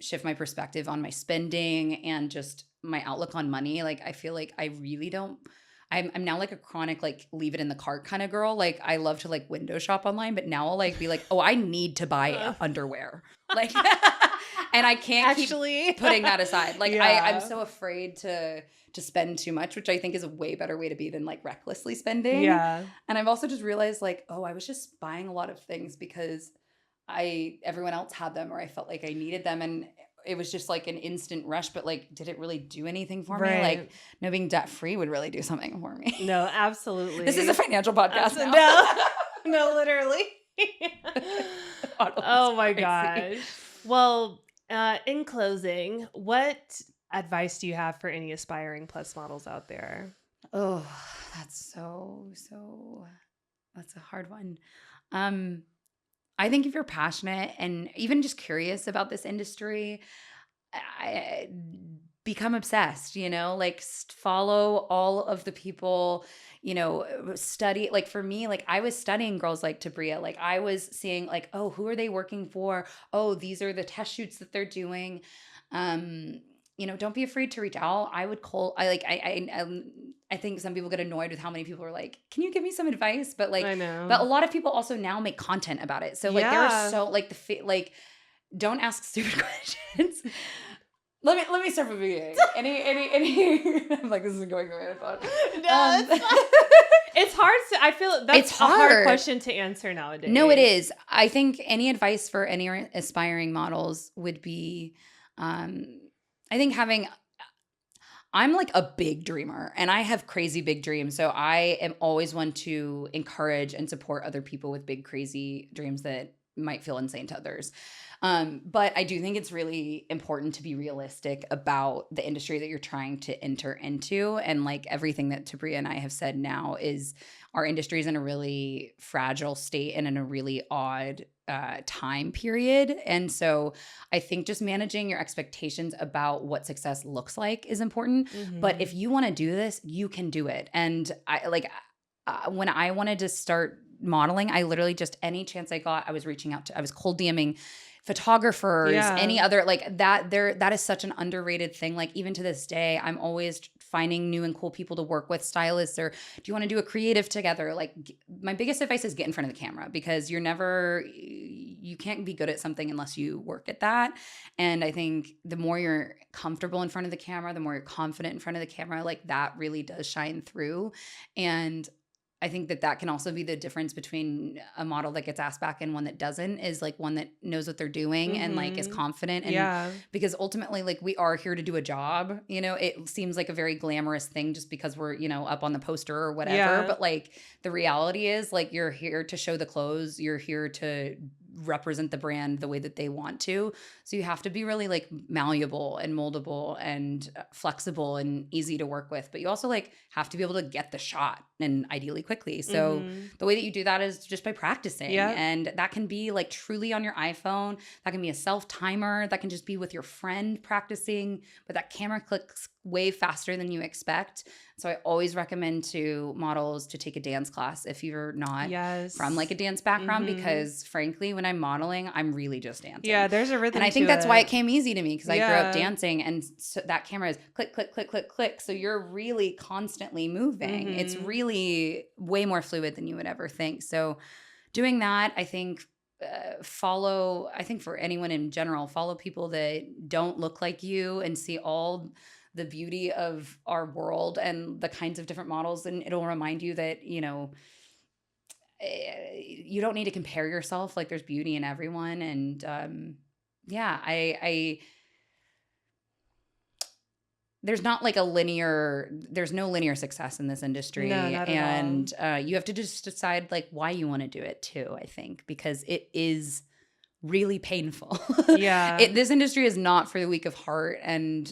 shift my perspective on my spending and just my outlook on money. Like I feel like I really don't. I'm now like a chronic like leave it in the cart kind of girl. Like I love to like window shop online, but now I'll like be like, oh, I need to buy underwear. Like, and I can't keep putting that aside. Like I'm so afraid to spend too much, which I think is a way better way to be than like recklessly spending. Yeah. And I've also just realized like, oh, I was just buying a lot of things because everyone else had them or I felt like I needed them, and it was just like an instant rush, but like, did it really do anything for me? Like, no, being debt free would really do something for me. No, absolutely. This is a financial podcast now. No, literally. Oh my gosh. Well, in closing, what advice do you have for any aspiring plus models out there? Oh, that's that's a hard one. I think if you're passionate and even just curious about this industry, become obsessed, like follow all of the people, study. Like for me, like I was studying girls like Tabria. Like I was seeing like, oh, who are they working for? Oh, these are the test shoots that they're doing. Don't be afraid to reach out. I would call, I think some people get annoyed with how many people are like, can you give me some advice? But like, I know. But a lot of people also now make content about it. So like, they're so like don't ask stupid questions. Let me start from the beginning. Any I'm like, this is going the way I thought. It's hard to, I feel that's a hard question to answer nowadays. No, it is. I think any advice for any aspiring models would be, I think I'm like a big dreamer and I have crazy big dreams. So I am always one to encourage and support other people with big, crazy dreams that might feel insane to others. But I do think it's really important to be realistic about the industry that you're trying to enter into. And like everything that Tabria and I have said now is our industry is in a really fragile state and in a really odd time period. And so I think just managing your expectations about what success looks like is important. Mm-hmm. But if you want to do this, you can do it. And when I wanted to start modeling, I literally just any chance I got, I was reaching out to, I was cold DMing photographers, any other like that. That is such an underrated thing. Like even to this day, I'm always finding new and cool people to work with, stylists, or do you want to do a creative together? Like my biggest advice is get in front of the camera because you're never you can't be good at something unless you work at that. And I think the more you're comfortable in front of the camera, the more you're confident in front of the camera, like that really does shine through. And I think that can also be the difference between a model that gets asked back and one that doesn't, is like one that knows what they're doing and like is confident. And because ultimately, like, we are here to do a job, you know, it seems like a very glamorous thing just because we're, you know, up on the poster or whatever. But like the reality is, like, you're here to show the clothes, you're here to represent the brand the way that they want to. So you have to be really like malleable and moldable and flexible and easy to work with. But you also like have to be able to get the shot, and ideally quickly. So the way that you do that is just by practicing. And that can be like truly on your iPhone. That can be a self timer. That can just be with your friend practicing. But that camera clicks way faster than you expect. So I always recommend to models to take a dance class if you're not from like a dance background, because frankly, when I'm modeling, I'm really just dancing. Yeah, there's a rhythm. And I think that's why it came easy to me, because I grew up dancing, and so that camera is click, click, click, click, click. So you're really constantly moving. It's really way more fluid than you would ever think. So doing that, I think, I think for anyone in general, follow people that don't look like you and see all the beauty of our world and the kinds of different models. And it'll remind you that, you know, you don't need to compare yourself. Like, there's beauty in everyone. And there's not like there's no linear success in this industry. No, not and at all. You have to just decide like why you want to do it too, I think, because it is really painful. This industry is not for the weak of heart, and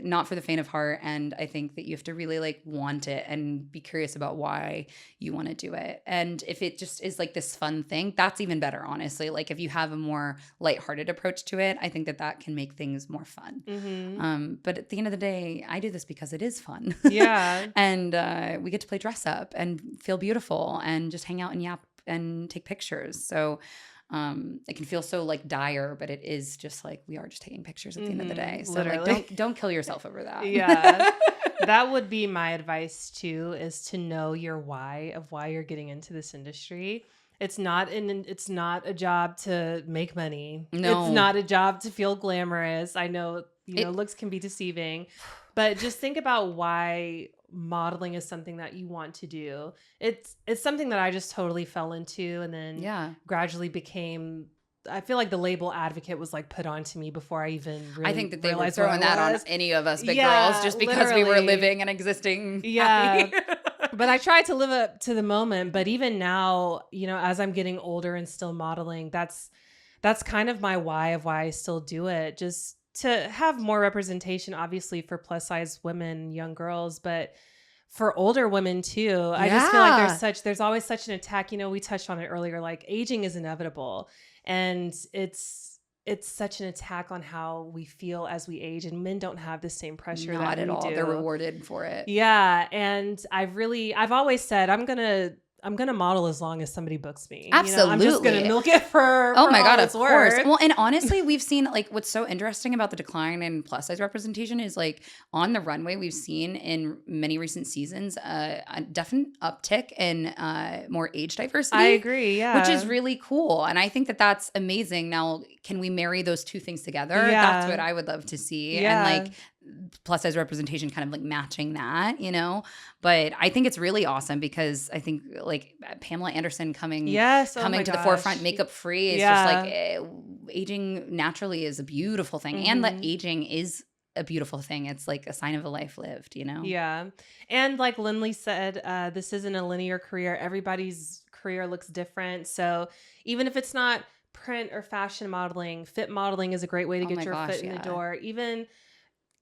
not for the faint of heart. And I think that you have to really like want it and be curious about why you want to do it. And if it just is like this fun thing, that's even better, honestly. Like, if you have a more lighthearted approach to it, I think that can make things more fun. But at the end of the day, I do this because it is fun. And we get to play dress up and feel beautiful and just hang out and yap and take pictures. So it can feel so like dire, but it is just like, we are just taking pictures at the end of the day. So literally, like, don't kill yourself over that. That would be my advice too, is to know your why of why you're getting into this industry. It's not a job to make money. No. It's not a job to feel glamorous. I know, looks can be deceiving, but just think about why modeling is something that you want to do. It's something that I just totally fell into, and then gradually became, I feel like the label advocate was like put onto me before I even really I think that they were throwing that on any of us big girls just because we were living and existing happy. But I tried to live up to the moment. But even now, as I'm getting older and still modeling, that's kind of my why of why I still do it. Just to have more representation, obviously, for plus size women, young girls, but for older women too. I just feel like there's always such an attack. We touched on it earlier, like aging is inevitable, and it's such an attack on how we feel as we age, and men don't have the same pressure. Not at all. Do. They're rewarded for it. Yeah. And I've always said, I'm going to model as long as somebody books me. Absolutely. I'm just going to milk it for oh my God, of course. Worth. Well, and honestly, we've seen like what's so interesting about the decline in plus size representation is like on the runway, we've seen in many recent seasons a definite uptick in more age diversity. I agree. Yeah. Which is really cool. And I think that that's amazing. Now, can we marry those two things together? Yeah. That's what I would love to see. Yeah. And like, plus size representation kind of like matching that, but I think it's really awesome because I think like Pamela Anderson coming to the forefront, makeup free, is just like aging naturally is a beautiful thing. And that aging is a beautiful thing. It's like a sign of a life lived, Yeah. And like Lynley said, this isn't a linear career. Everybody's career looks different. So even if it's not print or fashion modeling, fit modeling is a great way to get your foot in the door.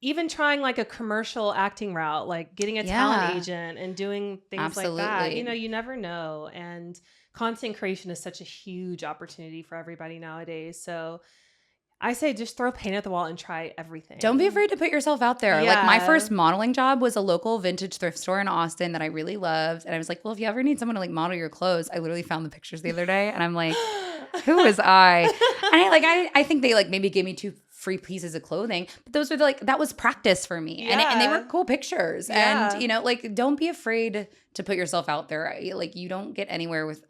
Even trying like a commercial acting route, like getting a talent agent and doing things like that. You never know. And content creation is such a huge opportunity for everybody nowadays. So I say just throw paint at the wall and try everything. Don't be afraid to put yourself out there. Yeah. Like my first modeling job was a local vintage thrift store in Austin that I really loved. And I was like, well, if you ever need someone to like model your clothes, I literally found the pictures the other day and I'm like, who was I? And I think they like maybe gave me 2 free pieces of clothing, but those were like, that was practice for me. And they were cool pictures. And, like, don't be afraid to put yourself out there. Like, you don't get anywhere with,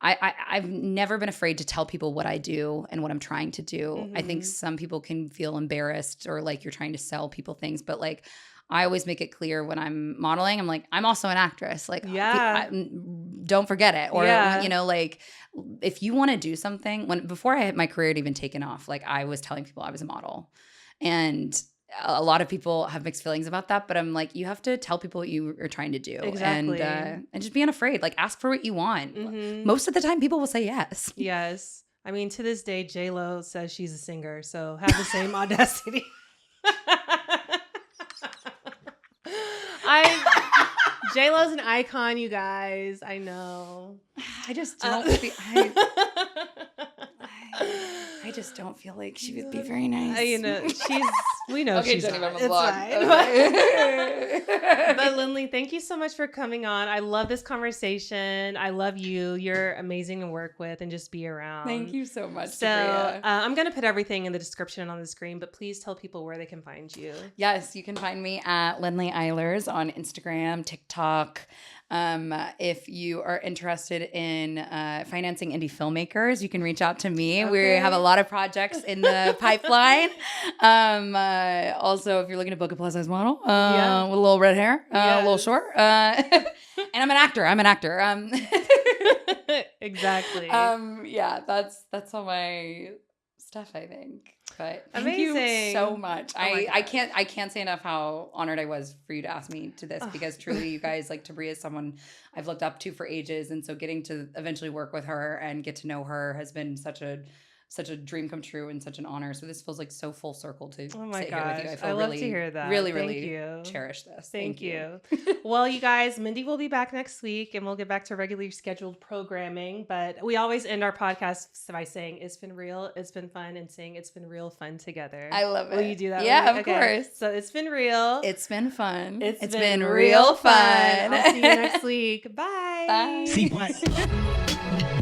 I've never been afraid to tell people what I do and what I'm trying to do. I think some people can feel embarrassed or like you're trying to sell people things, but like I always make it clear when I'm modeling, I'm like, I'm also an actress. Like, don't forget it. Or, you know, like if you want to do something, before I had my career had even taken off, like I was telling people I was a model. And a lot of people have mixed feelings about that, but I'm like, you have to tell people what you are trying to do. Exactly. And just be unafraid. Like ask for what you want. Most of the time people will say yes. Yes. I mean, to this day, J-Lo says she's a singer, so have the same audacity. J-Lo's an icon, you guys. I know. I just don't I just don't feel like she would be very nice. You know, we know okay, she's Jenny, not. I'm It's fine. Okay. But Lynley, thank you so much for coming on. I love this conversation. I love you. You're amazing to work with and just be around. Thank you so much, So I'm going to put everything in the description on the screen, but please tell people where they can find you. Yes, you can find me at Lynley Eilers on Instagram, TikTok. If you are interested in financing indie filmmakers, you can reach out to me. Okay. We have a lot of projects in the pipeline. Also, if you're looking to book a plus size model with a little red hair, a little short, and I'm an actor. Exactly. Yeah, that's all my stuff, I think. But thank Amazing. you so much. Oh I can't say enough how honored I was for you to ask me to this because truly you guys, like Tabria is someone I've looked up to for ages, and so getting to eventually work with her and get to know her has been such a dream come true and such an honor. So this feels like so full circle to sit here with you. I feel love to hear that. Really cherish this. Thank you. Well, you guys, Mindy will be back next week and we'll get back to regularly scheduled programming. But we always end our podcast by saying it's been real, it's been fun, and saying it's been real fun together. I love it. Will you do that? Yeah, of course. So it's been real. It's been fun. It's been real fun. I'll see you next week. Bye. Bye. CWatt.